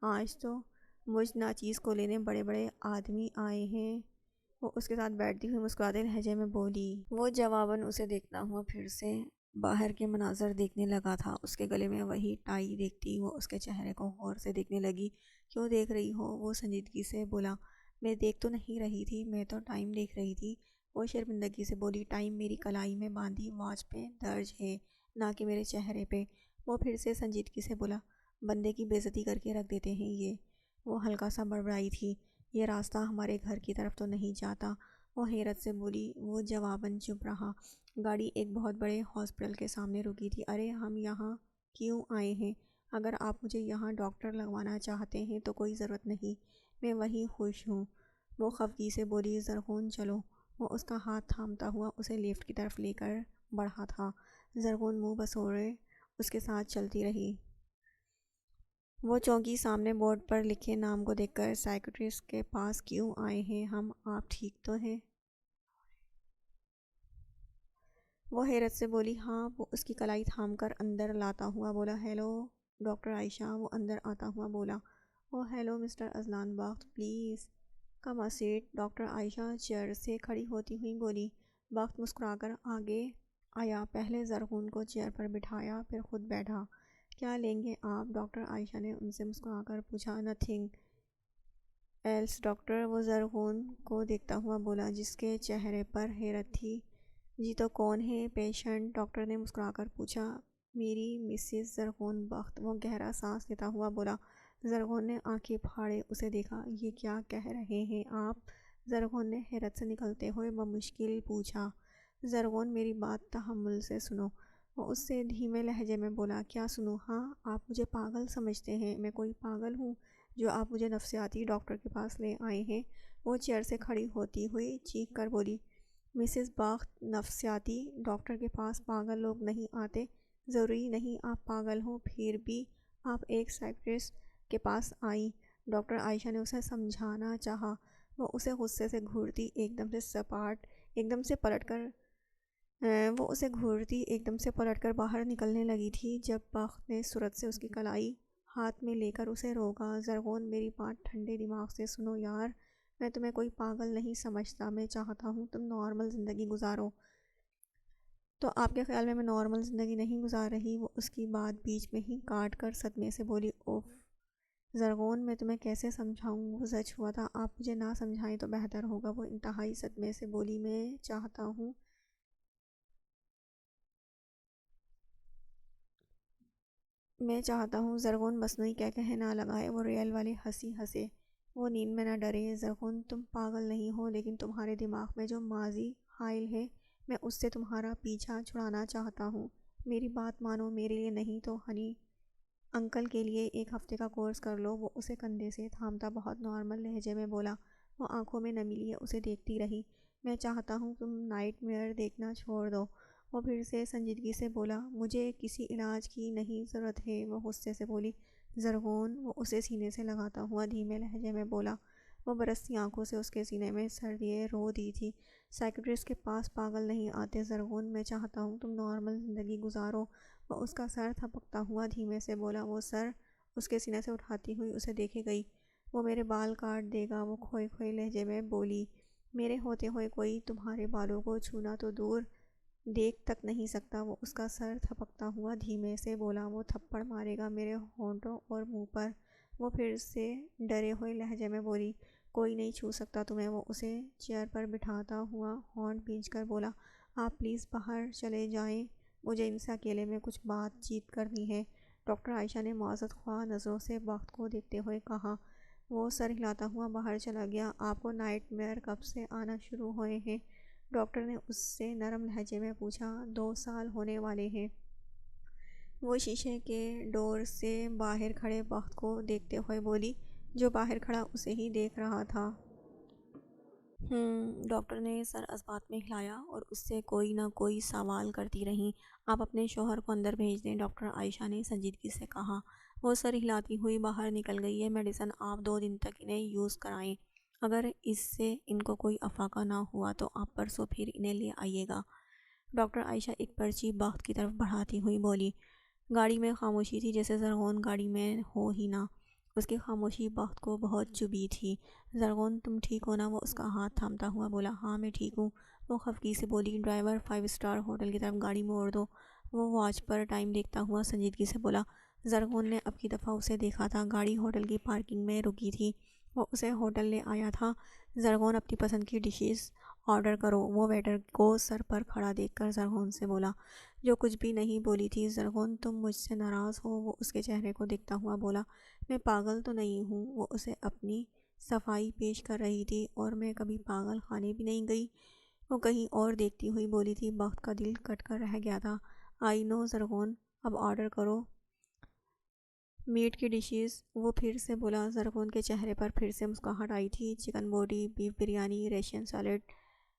آج تو مجھ ناچیز کو لینے بڑے بڑے آدمی آئے ہیں، وہ اس کے ساتھ بیٹھتی ہوئی مسکراتے لہجے میں بولی۔ وہ جواباً اسے دیکھتا ہوا پھر سے باہر کے مناظر دیکھنے لگا تھا۔ اس کے گلے میں وہی ٹائی دیکھتی وہ اس کے چہرے کو غور سے دیکھنے لگی۔ کیوں دیکھ رہی ہو؟ وہ سنجیدگی سے بولا۔ میں دیکھ تو نہیں رہی تھی، میں تو ٹائم دیکھ رہی تھی، وہ شرمندگی سے بولی۔ ٹائم میری کلائی میں باندھی واچ پہ درج ہے، نہ کہ میرے چہرے پہ۔ وہ پھر سے سنجیدگی سے بولا۔ بندے کی بے عزتی کر کے رکھ دیتے ہیں یہ۔ وہ ہلکا سا بڑبڑائی تھی۔ یہ راستہ ہمارے گھر کی طرف تو نہیں جاتا، وہ حیرت سے بولی۔ وہ جواباً چپ رہا۔ گاڑی ایک بہت بڑے ہاسپٹل کے سامنے رکی تھی۔ ارے ہم یہاں کیوں آئے ہیں؟ اگر آپ مجھے یہاں ڈاکٹر لگوانا چاہتے ہیں تو کوئی ضرورت نہیں، میں وہیں خوش ہوں، وہ خفگی سے بولی۔ زرغون چلو، وہ اس کا ہاتھ تھامتا ہوا اسے لفٹ کی طرف لے کر بڑھا تھا۔ زرغون منہ بسوڑے اس کے ساتھ چلتی رہی۔ وہ چونکی۔ سامنے بورڈ پر لکھے نام کو دیکھ کر، سائیکٹرسٹ کے پاس کیوں آئے ہیں ہم؟ آپ ٹھیک تو ہیں؟ وہ حیرت سے بولی۔ ہاں، وہ اس کی کلائی تھام کر اندر لاتا ہوا بولا۔ ہیلو ڈاکٹر عائشہ، وہ اندر آتا ہوا بولا۔ Oh hello mister Azlan Bakht, please come a seat, doctor Ayesha chair سے کھڑی ہوتی ہوئی بولی۔ بخت مسکرا کر آگے آیا، پہلے زرغون کو چیئر پر بٹھایا، پھر خود بیٹھا۔ کیا لیں گے آپ؟ ڈاکٹر عائشہ نے ان سے مسکرا کر پوچھا۔ نتھنگ ایلس ڈاکٹر، وہ زرغون کو دیکھتا ہوا بولا، جس کے چہرے پر حیرت تھی۔ جی تو کون ہے پیشنٹ؟ ڈاکٹر نے مسکرا کر پوچھا۔ میری مسز زرغون بخت، وہ گہرا سانس لیتا ہوا بولا۔ زرغون نے آنکھیں پھاڑے اسے دیکھا۔ یہ کیا کہہ رہے ہیں آپ؟ زرغون نے حیرت سے نکلتے ہوئے بمشکل پوچھا۔ زرغون میری بات تحمل سے سنو، وہ اس سے دھیمے لہجے میں بولا۔ کیا سنوں؟ ہاں، آپ مجھے پاگل سمجھتے ہیں؟ میں کوئی پاگل ہوں جو آپ مجھے نفسیاتی ڈاکٹر کے پاس لے آئے ہیں؟ وہ چیئر سے کھڑی ہوتی ہوئی چیخ کر بولی۔ مسز بخت، نفسیاتی ڈاکٹر کے پاس پاگل لوگ نہیں آتے، ضروری نہیں آپ پاگل ہوں، پھر بھی آپ ایک سائیکٹرسٹ کے پاس آئیں۔ ڈاکٹر عائشہ نے اسے سمجھانا چاہا۔ وہ اسے غصے سے گھورتی ایک دم سے پلٹ کر باہر نکلنے لگی تھی جب بخت نے سرعت سے اس کی کلائی ہاتھ میں لے کر اسے روکا۔ زرغون میری بات ٹھنڈے دماغ سے سنو یار، میں تمہیں کوئی پاگل نہیں سمجھتا، میں چاہتا ہوں تم نارمل زندگی گزارو۔ تو آپ کے خیال میں نارمل زندگی نہیں گزار رہی؟ وہ اس کی بات بیچ میں ہی کاٹ کر صدمے سے بولی۔ اوف زرغون، میں تمہیں کیسے سمجھاؤں؟ وہ زچ ہوا تھا۔ آپ مجھے نہ سمجھائیں تو بہتر ہوگا، وہ انتہائی صدمے سے بولی۔ میں چاہتا ہوں زرغون مصنوعی کہہ نہ لگائے، وہ ریل والی ہنسی ہنسے۔ وہ نیند میں نہ ڈرے۔ زرغون تم پاگل نہیں ہو، لیکن تمہارے دماغ میں جو ماضی حائل ہے، میں اس سے تمہارا پیچھا چھڑانا چاہتا ہوں۔ میری بات مانو، میرے لیے نہیں تو ہنی انکل کے لیے 1 ہفتے کا کورس کر لو۔ وہ اسے کندھے سے تھامتا بہت نارمل لہجے میں بولا۔ وہ آنکھوں میں نمی لیے اسے دیکھتی رہی۔ میں چاہتا ہوں تم نائٹ میئر دیکھنا چھوڑ دو۔ وہ پھر سے سنجیدگی سے بولا، مجھے کسی علاج کی نہیں ضرورت ہے۔ وہ غصے سے بولی، زرغون۔ وہ اسے سینے سے لگاتا ہوا دھیمے لہجے میں بولا۔ وہ برستی آنکھوں سے اس کے سینے میں سر دیے رو دی تھی۔ سائیکٹرسٹ کے پاس پاگل نہیں آتے زرغون، میں چاہتا ہوں تم نارمل زندگی گزارو۔ وہ اس کا سر تھپکتا ہوا دھیمے سے بولا۔ وہ سر اس کے سینے سے اٹھاتی ہوئی اسے دیکھے گئی۔ وہ میرے بال کاٹ دے گا، وہ کھوئے کھوئے لہجے میں بولی۔ میرے ہوتے ہوئے کوئی تمہارے بالوں کو چھونا تو دور دیکھ تک نہیں سکتا۔ وہ اس کا سر تھپکتا ہوا دھیمے سے بولا۔ وہ تھپڑ مارے گا میرے ہونٹوں اور منہ پر۔ وہ پھر سے ڈرے ہوئے لہجے میں بولی، کوئی نہیں چھو سکتا تمہیں۔ وہ اسے چیئر پر بٹھاتا ہوا ہونٹ بھینچ کر بولا، آپ پلیز باہر چلے جائیں، مجھے ان سے اکیلے میں کچھ بات چیت کرنی ہے۔ ڈاکٹر عائشہ نے معذرت خواہ نظروں سے بخت کو دیکھتے ہوئے کہا۔ وہ سر ہلاتا ہوا باہر چلا گیا۔ آپ کو نائٹ میئر کب سے آنا شروع ہوئے ہیں؟ ڈاکٹر نے اس سے نرم لہجے میں پوچھا۔ 2 سال ہونے والے ہیں۔ وہ شیشے کے ڈور سے باہر کھڑے بخت کو دیکھتے ہوئے بولی، جو باہر کھڑا اسے ہی دیکھ رہا تھا۔ ڈاکٹر نے سر اس بات میں ہلایا اور اس سے کوئی نہ کوئی سوال کرتی رہیں۔ آپ اپنے شوہر کو اندر بھیج دیں، ڈاکٹر عائشہ نے سنجیدگی سے کہا۔ وہ سر ہلاتی ہوئی باہر نکل گئی۔ یہ میڈیسن آپ 2 دن تک انہیں یوز کرائیں، اگر اس سے ان کو کوئی افاقہ نہ ہوا تو آپ پرسوں پھر انہیں لے آئیے گا۔ ڈاکٹر عائشہ ایک پرچی بخت کی طرف بڑھاتی ہوئی بولی۔ گاڑی میں خاموشی تھی، جیسے زرغون گاڑی میں ہو ہی نہ۔ اس کی خاموشی بخت کو بہت چبھی تھی۔ زرغون تم ٹھیک ہو نا؟ وہ اس کا ہاتھ تھامتا ہوا بولا۔ ہاں میں ٹھیک ہوں۔ وہ خفگی سے بولی۔ ڈرائیور 5 اسٹار ہوٹل کی طرف گاڑی موڑ دو۔ وہ واچ پر ٹائم دیکھتا ہوا سنجیدگی سے بولا۔ زرغون نے اب کی دفعہ اسے دیکھا تھا۔ گاڑی ہوٹل کی پارکنگ میں رکی تھی۔ وہ اسے ہوٹل لے آیا تھا۔ زرغون اپنی پسند کی ڈشز آرڈر کرو۔ وہ ویٹر کو سر پر کھڑا دیکھ کر زرغون سے بولا، جو کچھ بھی نہیں بولی تھی۔ زرغون تم مجھ سے ناراض ہو؟ وہ اس کے چہرے کو دیکھتا ہوا بولا۔ میں پاگل تو نہیں ہوں؟ وہ اسے اپنی صفائی پیش کر رہی تھی۔ اور میں کبھی پاگل خانے بھی نہیں گئی؟ وہ کہیں اور دیکھتی ہوئی بولی تھی۔ بخت کا دل کٹ کر رہ گیا تھا۔ آئی نو زرغون، اب آرڈر کرو میٹ کی ڈشز۔ وہ پھر سے بولا۔ زرغون کے چہرے پر پھر سے مسکراہٹ آئی تھی۔ چکن بوٹی، بیف بریانی، ریشین سیلڈ،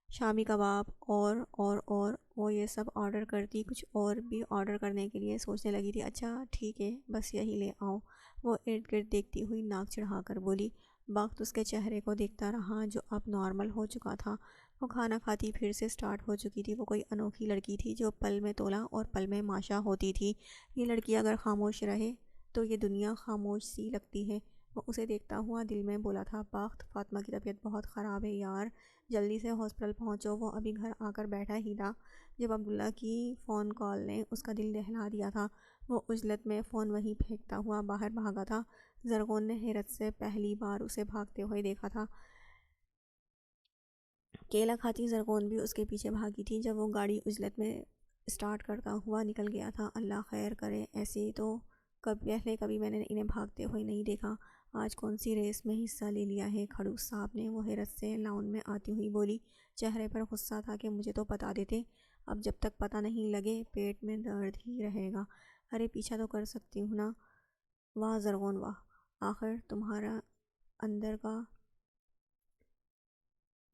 شامی کباب اور وہ یہ سب آرڈر کرتی۔ کچھ اور بھی آرڈر کرنے کے لیے سوچنے لگی تھی۔ اچھا ٹھیک ہے، بس یہی لے آؤ۔ وہ ارد گرد دیکھتی ہوئی ناک چڑھا کر بولی۔ بخت اس کے چہرے کو دیکھتا رہا، جو اب نارمل ہو چکا تھا۔ وہ کھانا کھاتی پھر سے سٹارٹ ہو چکی تھی۔ وہ کوئی انوکھی لڑکی تھی، جو پل میں تولا اور پل میں ماشا ہوتی تھی۔ یہ لڑکی اگر خاموش رہے تو یہ دنیا خاموش سی لگتی ہے۔ وہ اسے دیکھتا ہوا دل میں بولا تھا، بخت، فاطمہ کی طبیعت بہت خراب ہے یار، جلدی سے ہاسپٹل پہنچو۔ وہ ابھی گھر آ کر بیٹھا ہی تھا جب عبداللہ کی فون کال نے اس کا دل دہلا دیا تھا۔ وہ عجلت میں فون وہیں پھینکتا ہوا باہر بھاگا تھا۔ زرغون نے حیرت سے پہلی بار اسے بھاگتے ہوئے دیکھا تھا۔ کیلا کھاتی زرغون بھی اس کے پیچھے بھاگی تھی جب وہ گاڑی عجلت میں اسٹارٹ کرتا ہوا نکل گیا تھا۔ اللہ خیر کرے، ایسے تو پہلے کبھی میں نے انہیں بھاگتے ہوئے نہیں دیکھا۔ آج کون سی ریس میں حصہ لے لیا ہے کھڑوس صاحب نے؟ وہ حیرت سے لاؤن میں آتی ہوئی بولی۔ چہرے پر غصہ تھا کہ مجھے تو بتا دیتے، اب جب تک پتہ نہیں لگے پیٹ میں درد ہی رہے گا۔ ارے پیچھا تو کر سکتی ہوں نا۔ واہ زرغون واہ، آخر تمہارا اندر کا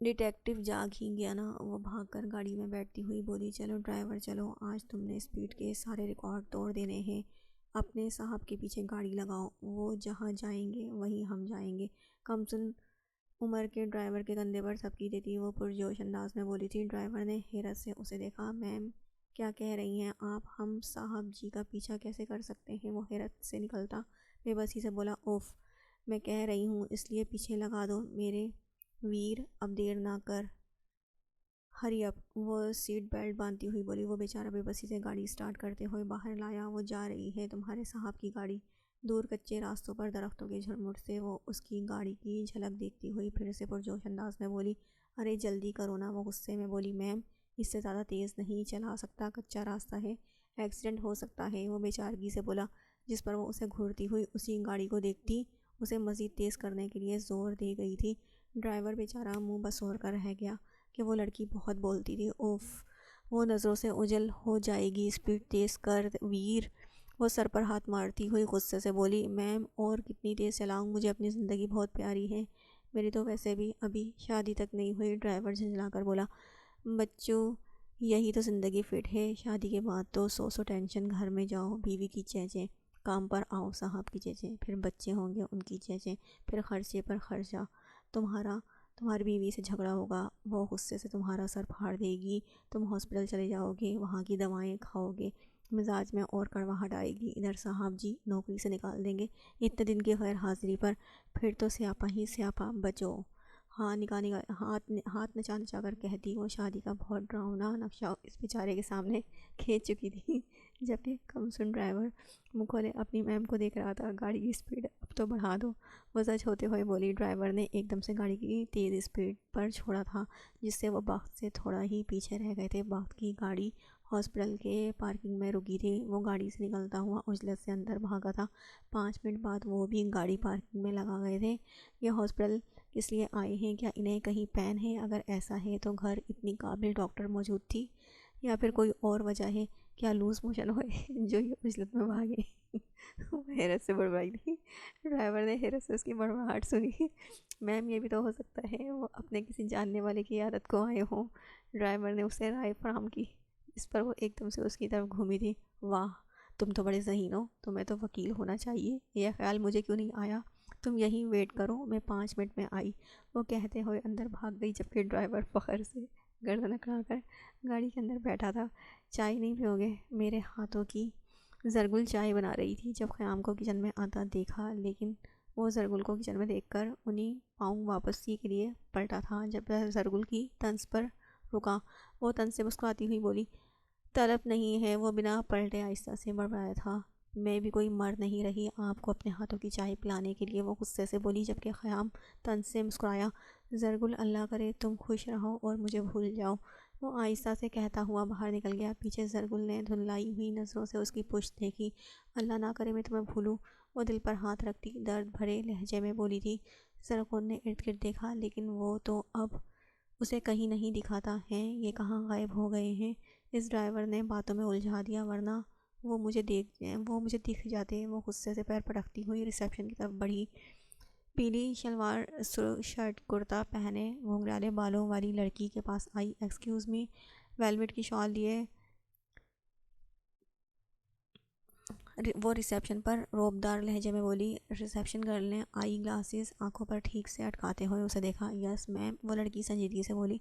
ڈیٹیکٹیو جاگ ہی گیا نا۔ وہ بھاگ کر گاڑی میں بیٹھتی ہوئی بولی۔ چلو ڈرائیور چلو، آج تم نے اسپیڈ کے سارے ریکارڈ توڑ دینے ہیں۔ اپنے صاحب کے پیچھے گاڑی لگاؤ، وہ جہاں جائیں گے وہیں ہم جائیں گے۔ کم سن عمر کے ڈرائیور کے کندھے پر تھپکی دیتی وہ پرجوش انداز میں بولی تھی۔ ڈرائیور نے حیرت سے اسے دیکھا۔ میم کیا کہہ رہی ہیں آپ؟ ہم صاحب جی کا پیچھا کیسے کر سکتے ہیں؟ وہ حیرت سے نکلتا بے بسی سے بولا۔ اوف، میں کہہ رہی ہوں اس لیے پیچھے لگا دو میرے ویر، اب دیر نہ کر، ہری اپ۔ وہ سیٹ بیلٹ باندھتی ہوئی بولی۔ وہ بیچارہ بے بسی سے گاڑی سٹارٹ کرتے ہوئے باہر لایا۔ وہ جا رہی ہے تمہارے صاحب کی گاڑی۔ دور کچے راستوں پر درختوں کے جھرمٹ سے وہ اس کی گاڑی کی جھلک دیکھتی ہوئی پھر سے پرجوش انداز میں بولی۔ ارے جلدی کرو نا۔ وہ غصے میں بولی۔ میم اس سے زیادہ تیز نہیں چلا سکتا، کچا راستہ ہے، ایکسیڈنٹ ہو سکتا ہے۔ وہ بیچارگی سے بولا، جس پر وہ اسے گھورتی ہوئی اسی گاڑی کو دیکھتی اسے مزید تیز کرنے کے لیے زور دے گئی تھی۔ ڈرائیور بیچارہ منہ بسور کر رہ گیا کہ وہ لڑکی بہت بولتی تھی۔ اوف، وہ نظروں سے اوجھل ہو جائے گی، اسپیڈ تیز کر ویر۔ وہ سر پر ہاتھ مارتی ہوئی غصے سے بولی۔ میم اور کتنی تیز چلاؤں؟ مجھے اپنی زندگی بہت پیاری ہے، میری تو ویسے بھی ابھی شادی تک نہیں ہوئی، ڈرائیور جھنجھلا کر بولا۔ بچوں، یہی تو زندگی فٹ ہے، شادی کے بعد تو سو ٹینشن، گھر میں جاؤ بیوی کی چیچیں، کام پر آؤ صاحب کی چیچیں، پھر بچے ہوں گے ان کی چیچیں، پھر خرچے پر خرچہ، تمہاری بیوی سے جھگڑا ہوگا، وہ غصے سے تمہارا سر پھاڑ دے گی، تم ہاسپٹل چلے جاؤ گے، وہاں کی دوائیں کھاؤ گے، مزاج میں اور کڑواہٹ آئے گی، ادھر صاحب جی نوکری سے نکال دیں گے اتنے دن کی غیر حاضری پر، پھر تو سیاپا ہی سیاپا، بچو۔ ہاتھ نچا نچا کر کہتی وہ شادی کا بہت ڈراؤنا نقشہ اس بیچارے کے سامنے کھینچ چکی تھی، جبکہ کم سن ڈرائیور منہ کھولے اپنی میم کو دیکھ رہا تھا۔ گاڑی کی اسپیڈ اب تو بڑھا دو، وہ سچ ہوتے ہوئے بولی۔ ڈرائیور نے ایک دم سے گاڑی کی تیز اسپیڈ پر چھوڑا تھا، جس سے وہ باغ سے تھوڑا ہی پیچھے رہ گئے تھے۔ باغ کی گاڑی ہاسپٹل کے پارکنگ میں رکی تھی، وہ گاڑی سے نکلتا ہوا عجلت سے اندر بھاگا تھا۔ 5 منٹ بعد وہ بھی گاڑی پارکنگ میں لگا گئے تھے۔ یہ ہاسپٹل کس لیے آئے ہیں؟ کیا انہیں کہیں پین ہے؟ اگر ایسا ہے تو گھر اتنی قابل ڈاکٹر موجود تھی، یا پھر کوئی اور وجہ ہے؟ کیا لوز موشن ہوئے جو یہ عجلت میں بھاگے؟ وہ حیرت سے بڑبڑائی تھی۔ ڈرائیور نے حیرت سے اس کی بڑبڑاہٹ سنی۔ میم، یہ بھی تو ہو سکتا ہے وہ اپنے کسی جاننے والے کی عیادت کو آئے ہوں۔ ڈرائیور نے اسے رائے فراہم کی، اس پر وہ ایک دم سے اس کی طرف گھومی تھی۔ واہ، تم تو بڑے ذہین ہو، تمہیں تو وکیل ہونا چاہیے، یہ خیال مجھے کیوں نہیں آیا؟ تم یہیں ویٹ کرو، میں 5 منٹ میں آئی، وہ کہتے ہوئے اندر بھاگ گئی، جبکہ ڈرائیور فخر سے گردن اکڑا کر گاڑی کے اندر بیٹھا تھا۔ چائے نہیں پیو گے؟ میرے ہاتھوں کی زرگل چائے بنا رہی تھی جب خیام کو کچن میں آتا دیکھا، لیکن وہ زرگل کو کچن میں دیکھ کر انہی پاؤں واپسی کے لیے پلٹا تھا۔ جب زرگل کی طنز پر رکا، وہ طنز سے مسکراتی ہوئی بولی، طلب نہیں ہے، وہ بنا پلٹے آہستہ سے بڑبڑایا تھا۔ میں بھی کوئی مرد نہیں رہی آپ کو اپنے ہاتھوں کی چائے پلانے کے لیے، وہ غصے سے بولی، جبکہ خیام طنز سے مسکرایا۔ زرگل، اللہ کرے تم خوش رہو اور مجھے بھول جاؤ، وہ آہستہ سے کہتا ہوا باہر نکل گیا۔ پیچھے زرگل نے دھندلائی ہوئی نظروں سے اس کی پشت دیکھی۔ اللہ نہ کرے میں تمہیں بھولوں، وہ دل پر ہاتھ رکھتی درد بھرے لہجے میں بولی تھی۔ زرگل نے ارد گرد دیکھا، لیکن وہ تو اب اسے کہیں نہیں دکھاتا ہے، یہ کہاں غائب ہو گئے ہیں؟ اس ڈرائیور نے باتوں میں الجھا دیا، ورنہ وہ مجھے دکھ جاتے۔ وہ غصے سے پیر پٹکتی ہوئی ریسیپشن کی طرف بڑھی۔ پیلی شلوار شرٹ کرتا پہنے گھنگھرالے بالوں والی لڑکی کے پاس آئی۔ ایکسکیوز می، ویلویٹ کی شال لیے؟ وہ ریسیپشن پر روبدار لہجے میں بولی۔ ریسیپشن گرل نے آئی گلاسز آنکھوں پر ٹھیک سے اٹکاتے ہوئے اسے دیکھا۔ یس میم، وہ لڑکی سنجیدگی سے بولی۔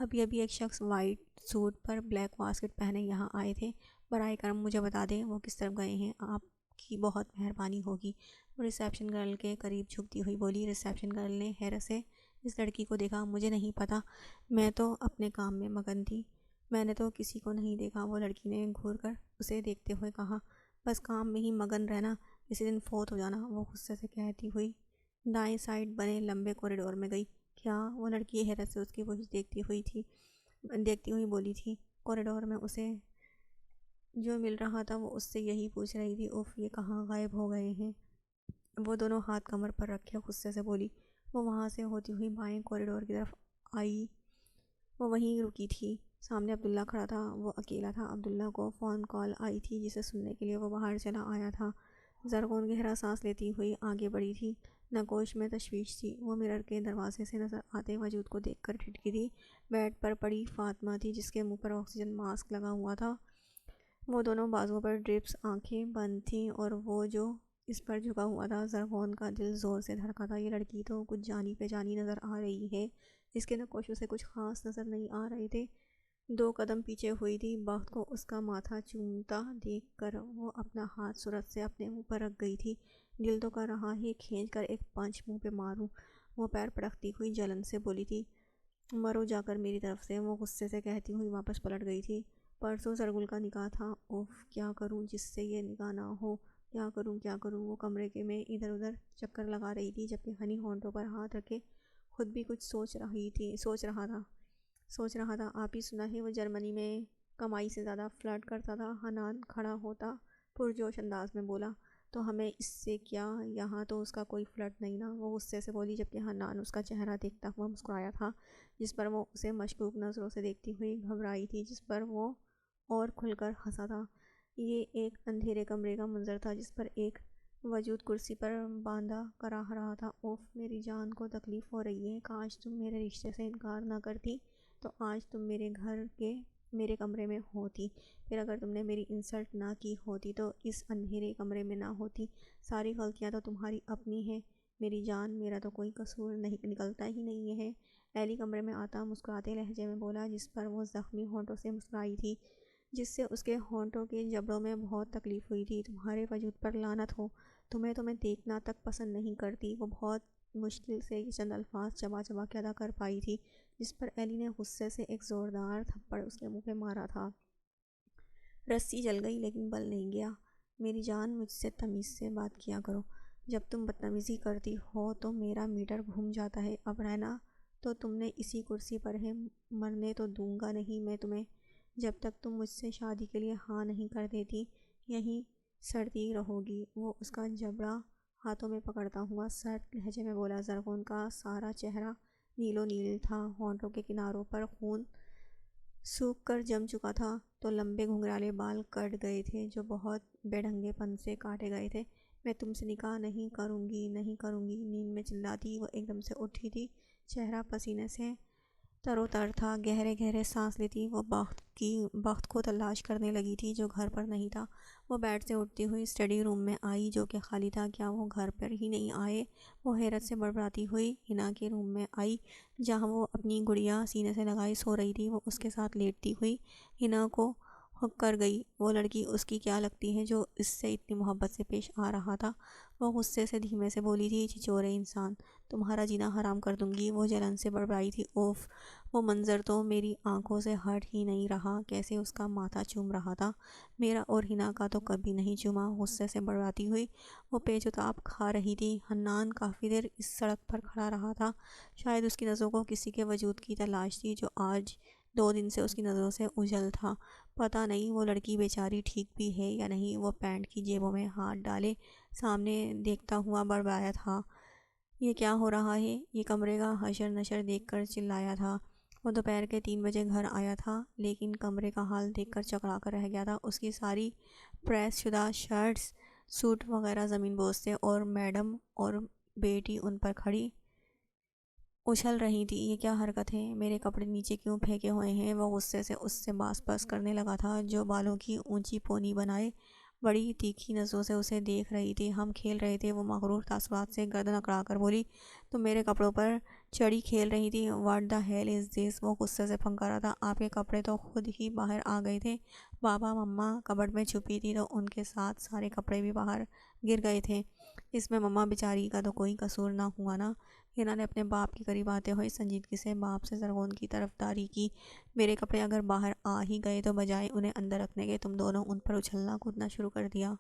ابھی ایک شخص وائٹ سوٹ پر بلیک واسکٹ پہنے یہاں آئے تھے، برائے کرم مجھے بتا دیں وہ کس طرف گئے ہیں، آپ کی بہت مہربانی ہوگی، وہ ریسیپشن گرل کے قریب جھکتی ہوئی بولی۔ ریسیپشن گرل نے حیرت سے اس لڑکی کو دیکھا۔ مجھے نہیں پتا، میں تو اپنے کام میں مگن تھی، میں نے تو کسی کو نہیں دیکھا، وہ لڑکی نے گھور کر اسے دیکھتے ہوئے کہا۔ بس کام میں ہی مگن رہنا، کسی دن فوت ہو جانا، وہ غصے سے کہتی ہوئی دائیں سائڈ بنے لمبے کوریڈور میں گئی۔ کیا؟ وہ لڑکی حیرت سے اس کی وجہ دیکھتی ہوئی بولی تھی۔ کوریڈور میں اسے جو مل رہا تھا وہ اس سے یہی پوچھ رہی تھی۔ اف، یہ کہاں غائب ہو گئے ہیں؟ وہ دونوں ہاتھ کمر پر رکھے غصے سے بولی۔ وہ وہاں سے ہوتی ہوئی بائیں کوریڈور کی طرف آئی، وہ وہیں رکی تھی۔ سامنے عبداللہ کھڑا تھا، وہ اکیلا تھا۔ عبداللہ کو فون کال آئی تھی جسے سننے کے لیے وہ باہر چلا آیا تھا۔ زرغون گہرا سانس لیتی ہوئی آگے بڑھی تھی، نگوش میں تشویش تھی۔ وہ مرر کے دروازے سے نظر آتے وجود کو دیکھ کر ٹھٹکی تھی۔ بیڈ پر پڑی فاطمہ تھی، جس کے منہ پر آکسیجن ماسک لگا ہوا تھا، وہ دونوں بازوؤں پر ڈرپس، آنکھیں بند تھیں، اور وہ جو اس پر جھکا ہوا تھا۔ زرغون کا دل زور سے دھڑکا تھا۔ یہ لڑکی تو کچھ جانی پہچانی نظر آ رہی ہے، اس کے نقوشوں سے کچھ خاص نظر نہیں آ رہے تھے۔ 2 قدم پیچھے ہوئی تھی، بخت کو اس کا ماتھا چومتا دیکھ کر وہ اپنا ہاتھ سرعت سے اپنے منہ پر رکھ گئی تھی۔ دل تو کر رہا ہے کھینچ کر ایک پنچ منہ پہ ماروں، وہ پیر پٹکتی ہوئی جلن سے بولی تھی۔ مرو جا کر میری طرف سے، وہ غصے سے کہتی ہوئی واپس پلٹ گئی تھی۔ پرسوں زرغل کا نکاح تھا، اوف کیا کروں جس سے یہ نکاح نہ ہو، کیا کروں۔ وہ کمرے کے میں ادھر ادھر چکر لگا رہی تھی، جبکہ ہنی ہونٹوں پر ہاتھ رکھے خود بھی کچھ سوچ رہا تھا۔ آپ ہی سنا ہے وہ جرمنی میں کمائی سے زیادہ فلرٹ کرتا تھا، حنان کھڑا ہوتا پرجوش انداز میں بولا۔ تو ہمیں اس سے کیا، یہاں تو اس کا کوئی فلرٹ نہیں نا، وہ غصے سے بولی، جبکہ حنان اس کا چہرہ دیکھتا ہوا مسکرایا تھا، جس پر وہ اسے مشکوک نظروں سے دیکھتی ہوئی گھبرائی تھی، جس پر وہ اور کھل کر ہنسا تھا۔ یہ ایک اندھیرے کمرے کا منظر تھا، جس پر ایک وجود کرسی پر باندھا کراہ رہا تھا۔ اوف، میری جان کو تکلیف ہو رہی ہے۔ کاش تم میرے رشتے سے انکار نہ کرتی تو آج تم میرے گھر کے میرے کمرے میں ہوتی، پھر اگر تم نے میری انسلٹ نہ کی ہوتی تو اس اندھیرے کمرے میں نہ ہوتی۔ ساری غلطیاں تو تمہاری اپنی ہیں میری جان، میرا تو کوئی قصور نہیں نکلتا ہی نہیں ہے۔ ایلی کمرے میں آتا مسکراتے لہجے میں بولا، جس پر وہ زخمی ہونٹوں سے مسکرائی تھی، جس سے اس کے ہونٹوں کے جبڑوں میں بہت تکلیف ہوئی تھی۔ تمہارے وجود پر لعنت ہو، تمہیں تو میں دیکھنا تک پسند نہیں کرتی۔ وہ بہت مشکل سے یہ چند الفاظ چبا چبا کے ادا کر پائی تھی، جس پر ایلی نے غصے سے ایک زوردار تھپڑ اس کے منہ پہ مارا تھا۔ رسی جل گئی لیکن بل نہیں گیا۔ میری جان، مجھ سے تمیز سے بات کیا کرو، جب تم بدتمیزی کرتی ہو تو میرا میٹر گھوم جاتا ہے۔ اب رہنا تو تم نے اسی کرسی پر ہے، مرنے تو دوں گا نہیں میں تمہیں۔ جب تک تم مجھ سے شادی کے لیے ہاں نہیں کر دیتی یہیں سڑتی رہو گی۔ وہ اس کا جبڑا ہاتھوں میں پکڑتا ہوا سرد لہجے میں بولا۔ زرغون کا سارا چہرہ نیلو نیل تھا، ہونٹوں کے کناروں پر خون سوکھ کر جم چکا تھا، تو لمبے گھنگرالے بال کٹ گئے تھے جو بہت بے ڈھنگے پن سے کاٹے گئے تھے۔ میں تم سے نکاح نہیں کروں گی، نہیں کروں گی، نیند میں چلاتی وہ ایک دم سے اٹھی تھی، چہرہ پسینے سے تر و تر تھا، گہرے گہرے سانس لیتی وہ بخت کو تلاش کرنے لگی تھی جو گھر پر نہیں تھا۔ وہ بیڈ سے اٹھتی ہوئی اسٹڈی روم میں آئی جو کہ خالی تھا۔ کیا وہ گھر پر ہی نہیں آئے؟ وہ حیرت سے بڑبڑاتی ہوئی حنا کے روم میں آئی جہاں وہ اپنی گڑیا سینے سے لگائی سو رہی تھی۔ وہ اس کے ساتھ لیٹتی ہوئی حنا کو ہک کر گئی۔ وہ لڑکی اس کی کیا لگتی ہے جو اس سے اتنی محبت سے پیش آ رہا تھا؟ وہ غصے سے دھیمے سے بولی تھی، چھچورے انسان، تمہارا جینا حرام کر دوں گی۔ وہ جلن سے بڑبڑائی تھی۔ اوف، وہ منظر تو میری آنکھوں سے ہٹ ہی نہیں رہا، کیسے اس کا ماتھا چوم رہا تھا، میرا اور حنا کا تو کبھی نہیں چوما۔ غصے سے بڑبڑاتی ہوئی وہ پیچ و تاب کھا رہی تھی۔ حنان کافی دیر اس سڑک پر کھڑا رہا تھا، شاید اس کی نظروں کو کسی کے وجود کی تلاش تھی جو آج 2 دن سے اس کی نظروں سے اوجھل تھا۔ پتہ نہیں وہ لڑکی بیچاری ٹھیک بھی ہے یا نہیں۔ وہ پینٹ کی جیبوں میں ہاتھ ڈالے سامنے دیکھتا ہوا بڑبڑایا تھا، یہ کیا ہو رہا ہے؟ یہ کمرے کا حشر نشر دیکھ کر چلایا تھا۔ وہ دوپہر کے 3 بجے گھر آیا تھا لیکن کمرے کا حال دیکھ کر چکرا کر رہ گیا تھا۔ اس کی ساری پریس شدہ شرٹس، سوٹ وغیرہ زمین بوس تھے اور میڈم اور بیٹی ان پر کھڑی اچھل رہی تھی۔ یہ کیا حرکت ہے؟ میرے کپڑے نیچے کیوں پھینکے ہوئے ہیں؟ وہ غصے سے اس سے باس باس کرنے لگا تھا جو بالوں کی اونچی پونی بنائے بڑی تیکھی نظروں سے اسے دیکھ رہی تھی۔ ہم کھیل رہے تھے۔ وہ مغرور تاثرات سے گردن اکڑا کر بولی، تم میرے کپڑوں پر چڑی کھیل رہی تھی؟ واٹ دا ہیل از دس؟ وہ غصے سے پھنکا تھا۔ آپ کے کپڑے تو خود ہی باہر آ گئے تھے۔ بابا مما کبرڈ میں چھپی تھی تو ان کے ساتھ سارے کپڑے بھی باہر گر گئے تھے، اس میں مما بیچاری کا تو کوئی قصور نہ ہوا نا؟ حنا نے اپنے باپ کے قریب آتے ہوئے سنجیدگی سے باپ سے زرغون کی طرفداری کی۔ میرے کپڑے اگر باہر آ ہی گئے تو بجائے انہیں اندر رکھنے کے تم دونوں ان پر اچھلنا کودنا شروع کر دیا۔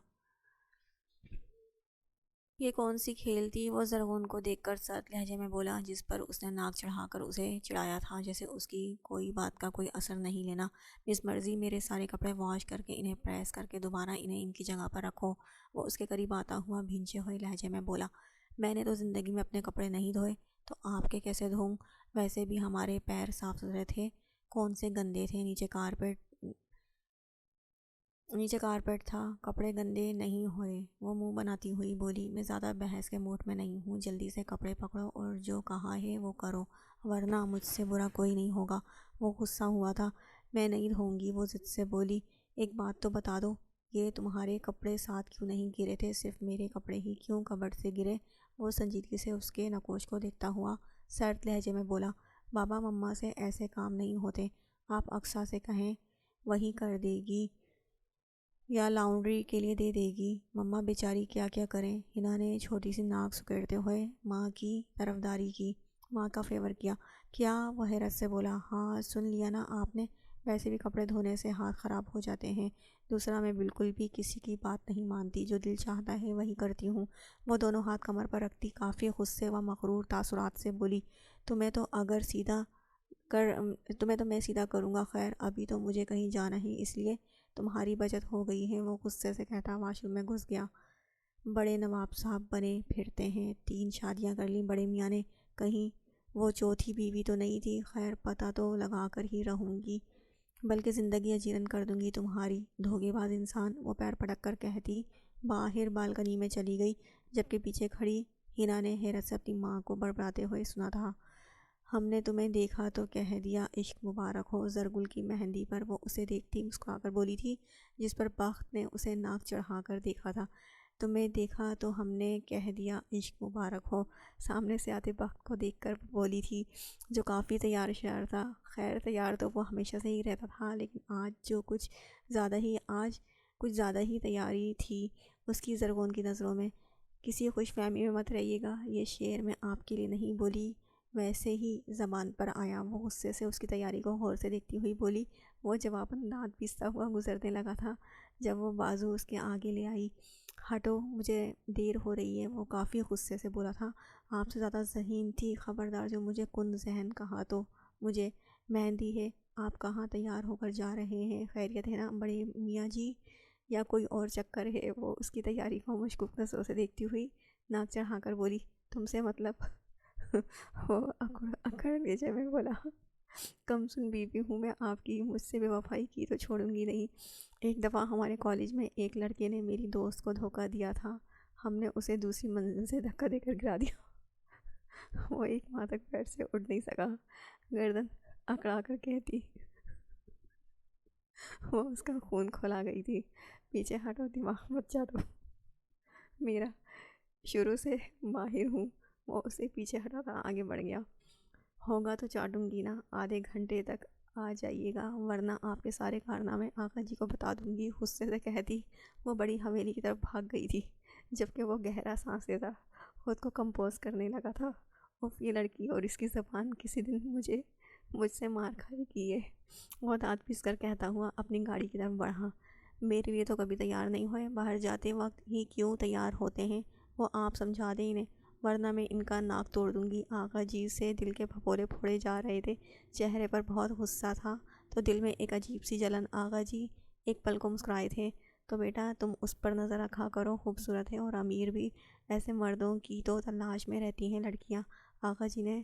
یہ کون سی کھیل تھی؟ وہ زرغون کو دیکھ کر سرد لہجے میں بولا، جس پر اس نے ناک چڑھا کر اسے چڑھایا تھا جیسے اس کی کوئی بات کا کوئی اثر نہیں لینا۔ مس مرضی، میرے سارے کپڑے واش کر کے انہیں پریس کر کے دوبارہ انہیں ان کی جگہ پر رکھو۔ وہ اس کے قریب آتا ہوا بھینچے ہوئے لہجے میں بولا، میں نے تو زندگی میں اپنے کپڑے نہیں دھوئے تو آپ کے کیسے دھوؤں؟ ویسے بھی ہمارے پیر صاف ستھرے تھے، کون سے گندے تھے؟ نیچے کارپیٹ تھا، کپڑے گندے نہیں ہوئے۔ وہ منہ بناتی ہوئی بولی، میں زیادہ بحث کے موڈ میں نہیں ہوں، جلدی سے کپڑے پکڑو اور جو کہا ہے وہ کرو ورنہ مجھ سے برا کوئی نہیں ہوگا۔ وہ غصہ ہوا تھا۔ میں نہیں دھوؤں گی، وہ ضد سے بولی۔ ایک بات تو بتا دو، یہ تمہارے کپڑے ساتھ کیوں نہیں گرے تھے؟ صرف میرے کپڑے ہی کیوں کبرڈ سے گرے؟ وہ سنجیدگی سے اس کے نقوش کو دیکھتا ہوا سرد لہجے میں بولا، بابا مما سے ایسے کام نہیں ہوتے، آپ اقصیٰ سے کہیں، وہی کر دے گی یا لانڈری کے لیے دے دے گی۔ مما بیچاری کیا کیا کریں؟ حنا نے چھوٹی سی ناک سکیڑتے ہوئے ماں کی طرفداری کی، ماں کا فیور کیا۔ کیا؟ وہ حیرت سے بولا، ہاں سن لیا نا آپ نے، ویسے بھی کپڑے دھونے سے ہاتھ خراب ہو جاتے ہیں، دوسرا میں بالکل بھی کسی کی بات نہیں مانتی، جو دل چاہتا ہے وہی کرتی ہوں۔ وہ دونوں ہاتھ کمر پر رکھتی کافی غصے و مغرور تاثرات سے بولی، تمہیں تو میں سیدھا کروں گا، خیر ابھی تو مجھے کہیں جانا ہے اس لیے تمہاری بچت ہو گئی ہے۔ وہ غصے سے کہتا واش روم میں گھس گیا۔ بڑے نواب صاحب بنے پھرتے ہیں، 3 شادیاں کر لیں بڑے میاں نے، کہیں وہ چوتھی بیوی تو نہیں تھی؟ خیر پتہ تو لگا کر ہی رہوں گی، بلکہ زندگی اجیرن کر دوں گی تمہاری، دھوکے باز انسان۔ وہ پیر پٹک کر کہتی باہر بالکنی میں چلی گئی، جبکہ پیچھے کھڑی ہنا نے حیرت سے اپنی ماں کو بڑبڑاتے ہوئے سنا تھا۔ ہم نے تمہیں دیکھا تو کہہ دیا عشق مبارک ہو۔ زرگل کی مہندی پر وہ اسے دیکھتی مسکرا کر بولی تھی، جس پر بخت نے اسے ناک چڑھا کر دیکھا تھا۔ تمہیں دیکھا تو ہم نے کہہ دیا عشق مبارک ہو، سامنے سے آتے بخت کو دیکھ کر بولی تھی، جو کافی تیار شعر تھا۔ خیر تیار تو وہ ہمیشہ سے ہی رہتا تھا، لیکن آج کچھ زیادہ ہی تیاری تھی اس کی زرغون کی نظروں میں۔ کسی خوش فہمی میں مت رہیے گا، یہ شعر میں آپ کے لیے نہیں بولی، ویسے ہی زبان پر آیا۔ وہ غصے سے اس کی تیاری کو غور سے دیکھتی ہوئی بولی۔ وہ جواباً دانت پیستا ہوا گزرنے لگا تھا جب وہ بازو اس کے آگے لے آئی۔ ہٹو، مجھے دیر ہو رہی ہے، وہ کافی غصے سے بولا تھا۔ آپ سے زیادہ ذہین تھی، خبردار جو مجھے کن ذہن کہا تو مجھے مہندی ہے، آپ کہاں تیار ہو کر جا رہے ہیں؟ خیریت ہے نا بڑے میاں جی، یا کوئی اور چکر ہے؟ وہ اس کی تیاری کو مشکوک نظروں سے دیکھتی ہوئی ناک چڑھا کر بولی، تم سے مطلب؟ وہ اکڑ لہجے میں بولا، کم سن بیوی ہوں میں آپ کی، مجھ سے بے وفائی کی تو چھوڑوں گی نہیں۔ ایک دفعہ ہمارے کالج میں ایک لڑکے نے میری دوست کو دھوکہ دیا تھا، ہم نے اسے دوسری منزل سے دھکا دے کر گرا دیا۔ وہ ایک ماہ تک بیڈ سے اٹھ نہیں سکا، گردن اکڑا کر کہتی، وہ اس کا خون کھولا گئی تھی۔ پیچھے ہٹو، دماغ مت چاٹو، میرا شروع سے ماہر ہوں۔ وہ اسے پیچھے ہٹاتا آگے بڑھ گیا۔ ہوگا تو چاٹوں گی نا، آدھے گھنٹے تک آ جائیے گا، ورنہ آپ کے سارے کارنامے آقا جی کو بتا دوں گی، غصے سے کہتی وہ بڑی حویلی کی طرف بھاگ گئی تھی، جبکہ وہ گہرا سانس لیتا خود کو کمپوز کرنے لگا تھا۔ اف، یہ لڑکی اور اس کی زبان کسی دن مجھ سے مار کھائی کی ہے۔ وہ دانت پیس کر کہتا ہوا اپنی گاڑی کی طرف بڑھا۔ میرے لیے تو کبھی تیار نہیں ہوئے، باہر جاتے وقت ہی کیوں تیار ہوتے ہیں؟ وہ آپ سمجھا دیں انہیں، ورنہ میں ان کا ناک توڑ دوں گی۔ آقا جی سے دل کے پھپھولے پھوڑے جا رہے تھے، چہرے پر بہت غصہ تھا تو دل میں ایک عجیب سی جلن۔ آقا جی ایک پل کو مسکرائے تھے، تو بیٹا تم اس پر نظر رکھا کرو، خوبصورت ہے اور امیر بھی، ایسے مردوں کی تو تلاش میں رہتی ہیں لڑکیاں۔ آقا جی نے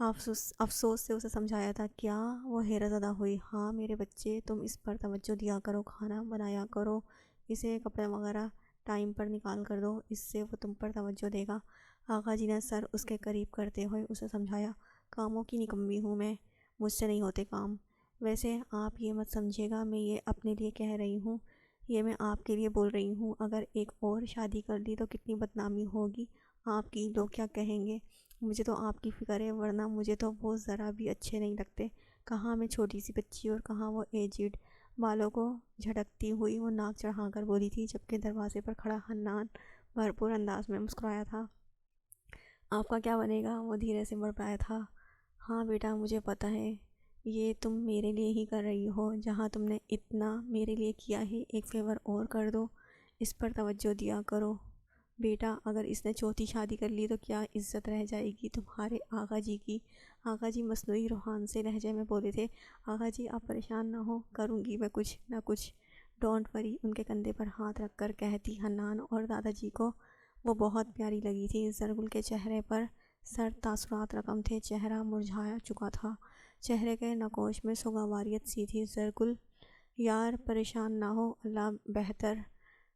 افسوس سے اسے سمجھایا تھا۔ کیا؟ وہ حیرت زدہ ہوئی۔ ہاں میرے بچے، تم اس پر توجہ دیا کرو، کھانا بنایا کرو، اسے کپڑے وغیرہ ٹائم پر نکال کر دو، اس سے وہ تم پر توجہ دے گا۔ آقا جی نے سر اس کے قریب کرتے ہوئے اسے سمجھایا، کاموں کی نکمی ہوں میں، مجھ سے نہیں ہوتے کام۔ ویسے آپ یہ مت سمجھے گا میں یہ اپنے لیے کہہ رہی ہوں، یہ میں آپ کے لیے بول رہی ہوں، اگر ایک اور شادی کر لی تو کتنی بدنامی ہوگی آپ کی، لوگ کیا کہیں گے؟ مجھے تو آپ کی فکر ہے، ورنہ مجھے تو وہ ذرا بھی اچھے نہیں لگتے۔ کہاں میں چھوٹی سی بچی اور کہاں وہ ایجڈ۔ بالوں کو جھٹکتی ہوئی وہ ناک چڑھا کر بولی تھی، جبکہ دروازے پر کھڑا حنان بھرپور انداز میں مسکرایا تھا۔ آپ کا کیا بنے گا؟ وہ دھیرے سے بڑبڑایا تھا۔ ہاں بیٹا، مجھے پتہ ہے یہ تم میرے لیے ہی کر رہی ہو، جہاں تم نے اتنا میرے لیے کیا ہے، ایک فیور اور کر دو، اس پر توجہ دیا کرو۔ بیٹا اگر اس نے چوتھی شادی کر لی تو کیا عزت رہ جائے گی تمہارے آقا جی کی؟ آقا جی مصنوعی روحان سے لہجے میں بولے تھے۔ آقا جی آپ پریشان نہ ہو، کروں گی میں کچھ نہ کچھ، ڈونٹ وری۔ ان کے کندھے پر ہاتھ رکھ کر کہتی حنان، اور دادا جی کو وہ بہت پیاری لگی تھی۔ زرگل کے چہرے پر سرد تاثرات رقم تھے، چہرہ مرجھا چکا تھا، چہرے کے نقوش میں سوگواریت سی تھی۔ زرگل یار پریشان نہ ہو، اللہ بہتر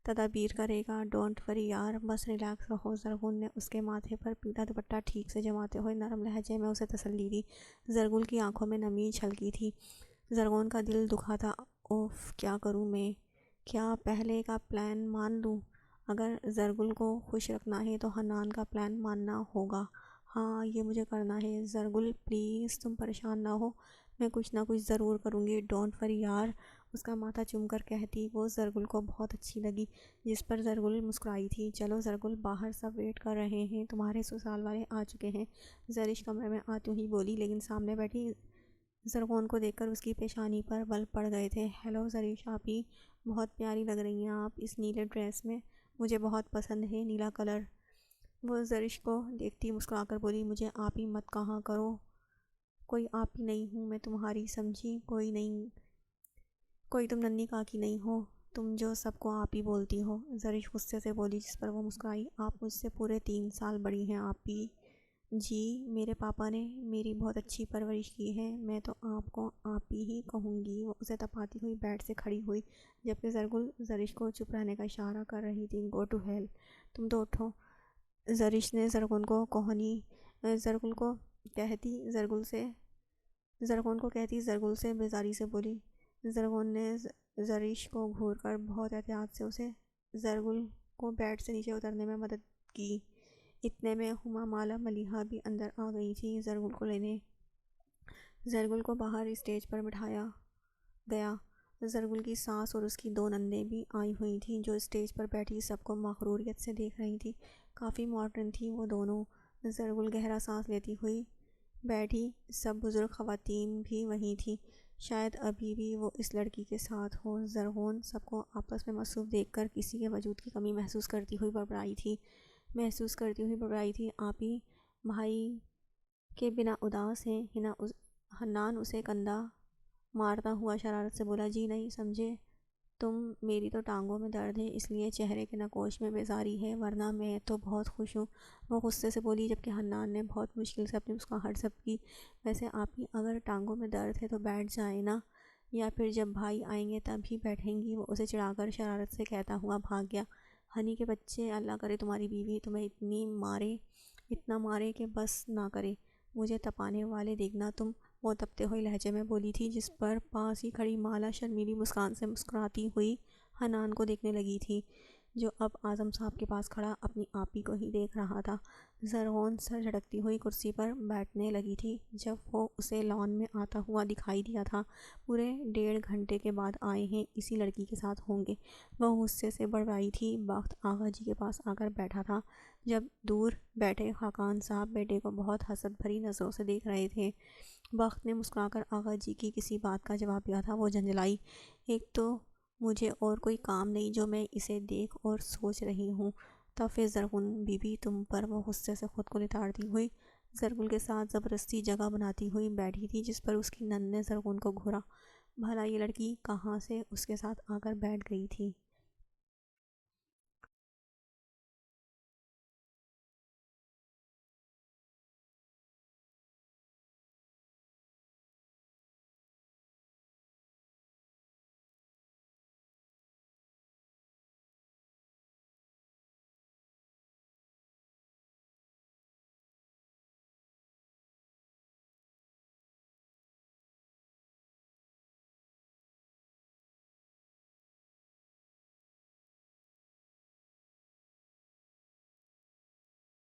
تدابیر کرے گا، ڈونٹ وری یار، بس ریلیکس رہو۔ زرغون نے اس کے ماتھے پر پیلا دوپٹہ ٹھیک سے جماتے ہوئے نرم لہجے میں اسے تسلی دی۔ زرگل کی آنکھوں میں نمی چھلکی تھی۔ زرغون کا دل دکھا تھا۔ اوف، کیا کروں میں؟ کیا پہلے کا پلان مان لوں؟ اگر زرگل کو خوش رکھنا ہے تو حنان کا پلان ماننا ہوگا۔ ہاں یہ مجھے کرنا ہے۔ زرگل پلیز تم پریشان نہ ہو، میں کچھ نہ کچھ ضرور کروں گی، ڈونٹ وری یار، اس کا ماتھا چوم کر کہتی۔ وہ زرگل کو بہت اچھی لگی، جس پر زرگل مسکرائی تھی۔ چلو زرگل، باہر سب ویٹ کر رہے ہیں، تمہارے سسرال والے آ چکے ہیں، زرش کمرے میں آتی ہی بولی، لیکن سامنے بیٹھی زرغون کو دیکھ کر اس کی پیشانی پر بل پڑ گئے تھے۔ ہیلو زرش آپی، بہت پیاری لگ رہی ہیں آپ اس نیلے ڈریس میں، مجھے بہت پسند ہے نیلا کلر۔ وہ زرش کو دیکھتی مسکرا کر بولی، مجھے آپی مت کہا کرو، کوئی آپی نہیں ہوں میں تمہاری، سمجھی؟ کوئی تم ننھی کاکی نہیں ہو، تم جو سب کو آپی بولتی ہو۔ زرش غصے سے بولی، جس پر وہ مسکرائی۔ آپ مجھ سے پورے 3 سال بڑی ہیں آپی، جی میرے پاپا نے میری بہت اچھی پرورش کی ہے، میں تو آپ کو آپ ہی کہوں گی۔ وہ اسے تپاتی ہوئی بیڈ سے کھڑی ہوئی، جبکہ زرگل زرش کو چپ رہنے کا اشارہ کر رہی تھی۔ گو ٹو ہیل، تم تو اٹھو، زرش نے زرگل کو کہتی زرگل سے بیزاری سے بولی۔ زرگل نے زرش کو گھور کر بہت احتیاط سے اسے زرگل کو بیڈ سے نیچے اترنے میں مدد کی۔ اتنے میں ہما مالا ملیحہ بھی اندر آ گئی تھی زرگل کو لینے۔ زرگل کو باہر اسٹیج پر بٹھایا گیا۔ زرگل کی ساس اور اس کی دو نندیں بھی آئی ہوئی تھیں، جو اسٹیج پر بیٹھی سب کو مغروریت سے دیکھ رہی تھیں۔ کافی ماڈرن تھیں وہ دونوں۔ زرگل گہرا سانس لیتی ہوئی بیٹھی، سب بزرگ خواتین بھی وہیں تھیں۔ شاید ابھی بھی وہ اس لڑکی کے ساتھ ہو۔ زرغون سب کو آپس میں مصروف دیکھ کر کسی کے وجود کی کمی محسوس کرتی ہوئی بڑبڑائی تھی۔ آپی بھائی کے بنا اداس ہیں؟ حنان اسے کندھا مارتا ہوا شرارت سے بولا۔ جی نہیں سمجھے تم، میری تو ٹانگوں میں درد ہے، اس لیے چہرے کے نقوش میں بیزاری ہے، ورنہ میں تو بہت خوش ہوں، وہ غصے سے بولی، جبکہ حنان نے بہت مشکل سے اپنی مسکراہٹ ضبط کی۔ ویسے آپی اگر ٹانگوں میں درد ہے تو بیٹھ جائیں نا، یا پھر جب بھائی آئیں گے تب ہی بیٹھیں گی، وہ اسے چڑھا کر شرارت سے کہتا ہوا بھاگ گیا۔ ہنی کے بچے، اللہ کرے تمہاری بیوی تمہیں اتنا مارے کہ بس نہ کرے مجھے تپانے والے دیکھنا تم، وہ تپتے ہوئے لہجے میں بولی تھی، جس پر پاس ہی کھڑی مالا شرمیلی مسکان سے مسکراتی ہوئی حنان کو دیکھنے لگی تھی، جو اب اعظم صاحب کے پاس کھڑا اپنی آپی کو ہی دیکھ رہا تھا۔ زرغون سر جھٹکتی ہوئی کرسی پر بیٹھنے لگی تھی جب وہ اسے لان میں آتا ہوا دکھائی دیا تھا۔ پورے 1.5 گھنٹے کے بعد آئے ہیں، اسی لڑکی کے ساتھ ہوں گے، وہ غصے سے بڑبڑائی تھی۔ بخت آغا جی کے پاس آ کر بیٹھا تھا، جب دور بیٹھے خاقان صاحب بیٹے کو بہت حسد بھری نظروں سے دیکھ رہے تھے۔ بخت نے مسکرا کر آغا جی کی کسی بات کا جواب دیا تھا۔ وہ جھنجھلائی، ایک تو مجھے اور کوئی کام نہیں جو میں اسے دیکھ اور سوچ رہی ہوں، تب پھر زرغون بی بی تم پر، وہ غصے سے خود کو لتاڑتی ہوئی زرگل کے ساتھ زبردستی جگہ بناتی ہوئی بیٹھی تھی، جس پر اس کی نند نے زرغون کو گھورا۔ بھلا یہ لڑکی کہاں سے اس کے ساتھ آ کر بیٹھ گئی تھی؟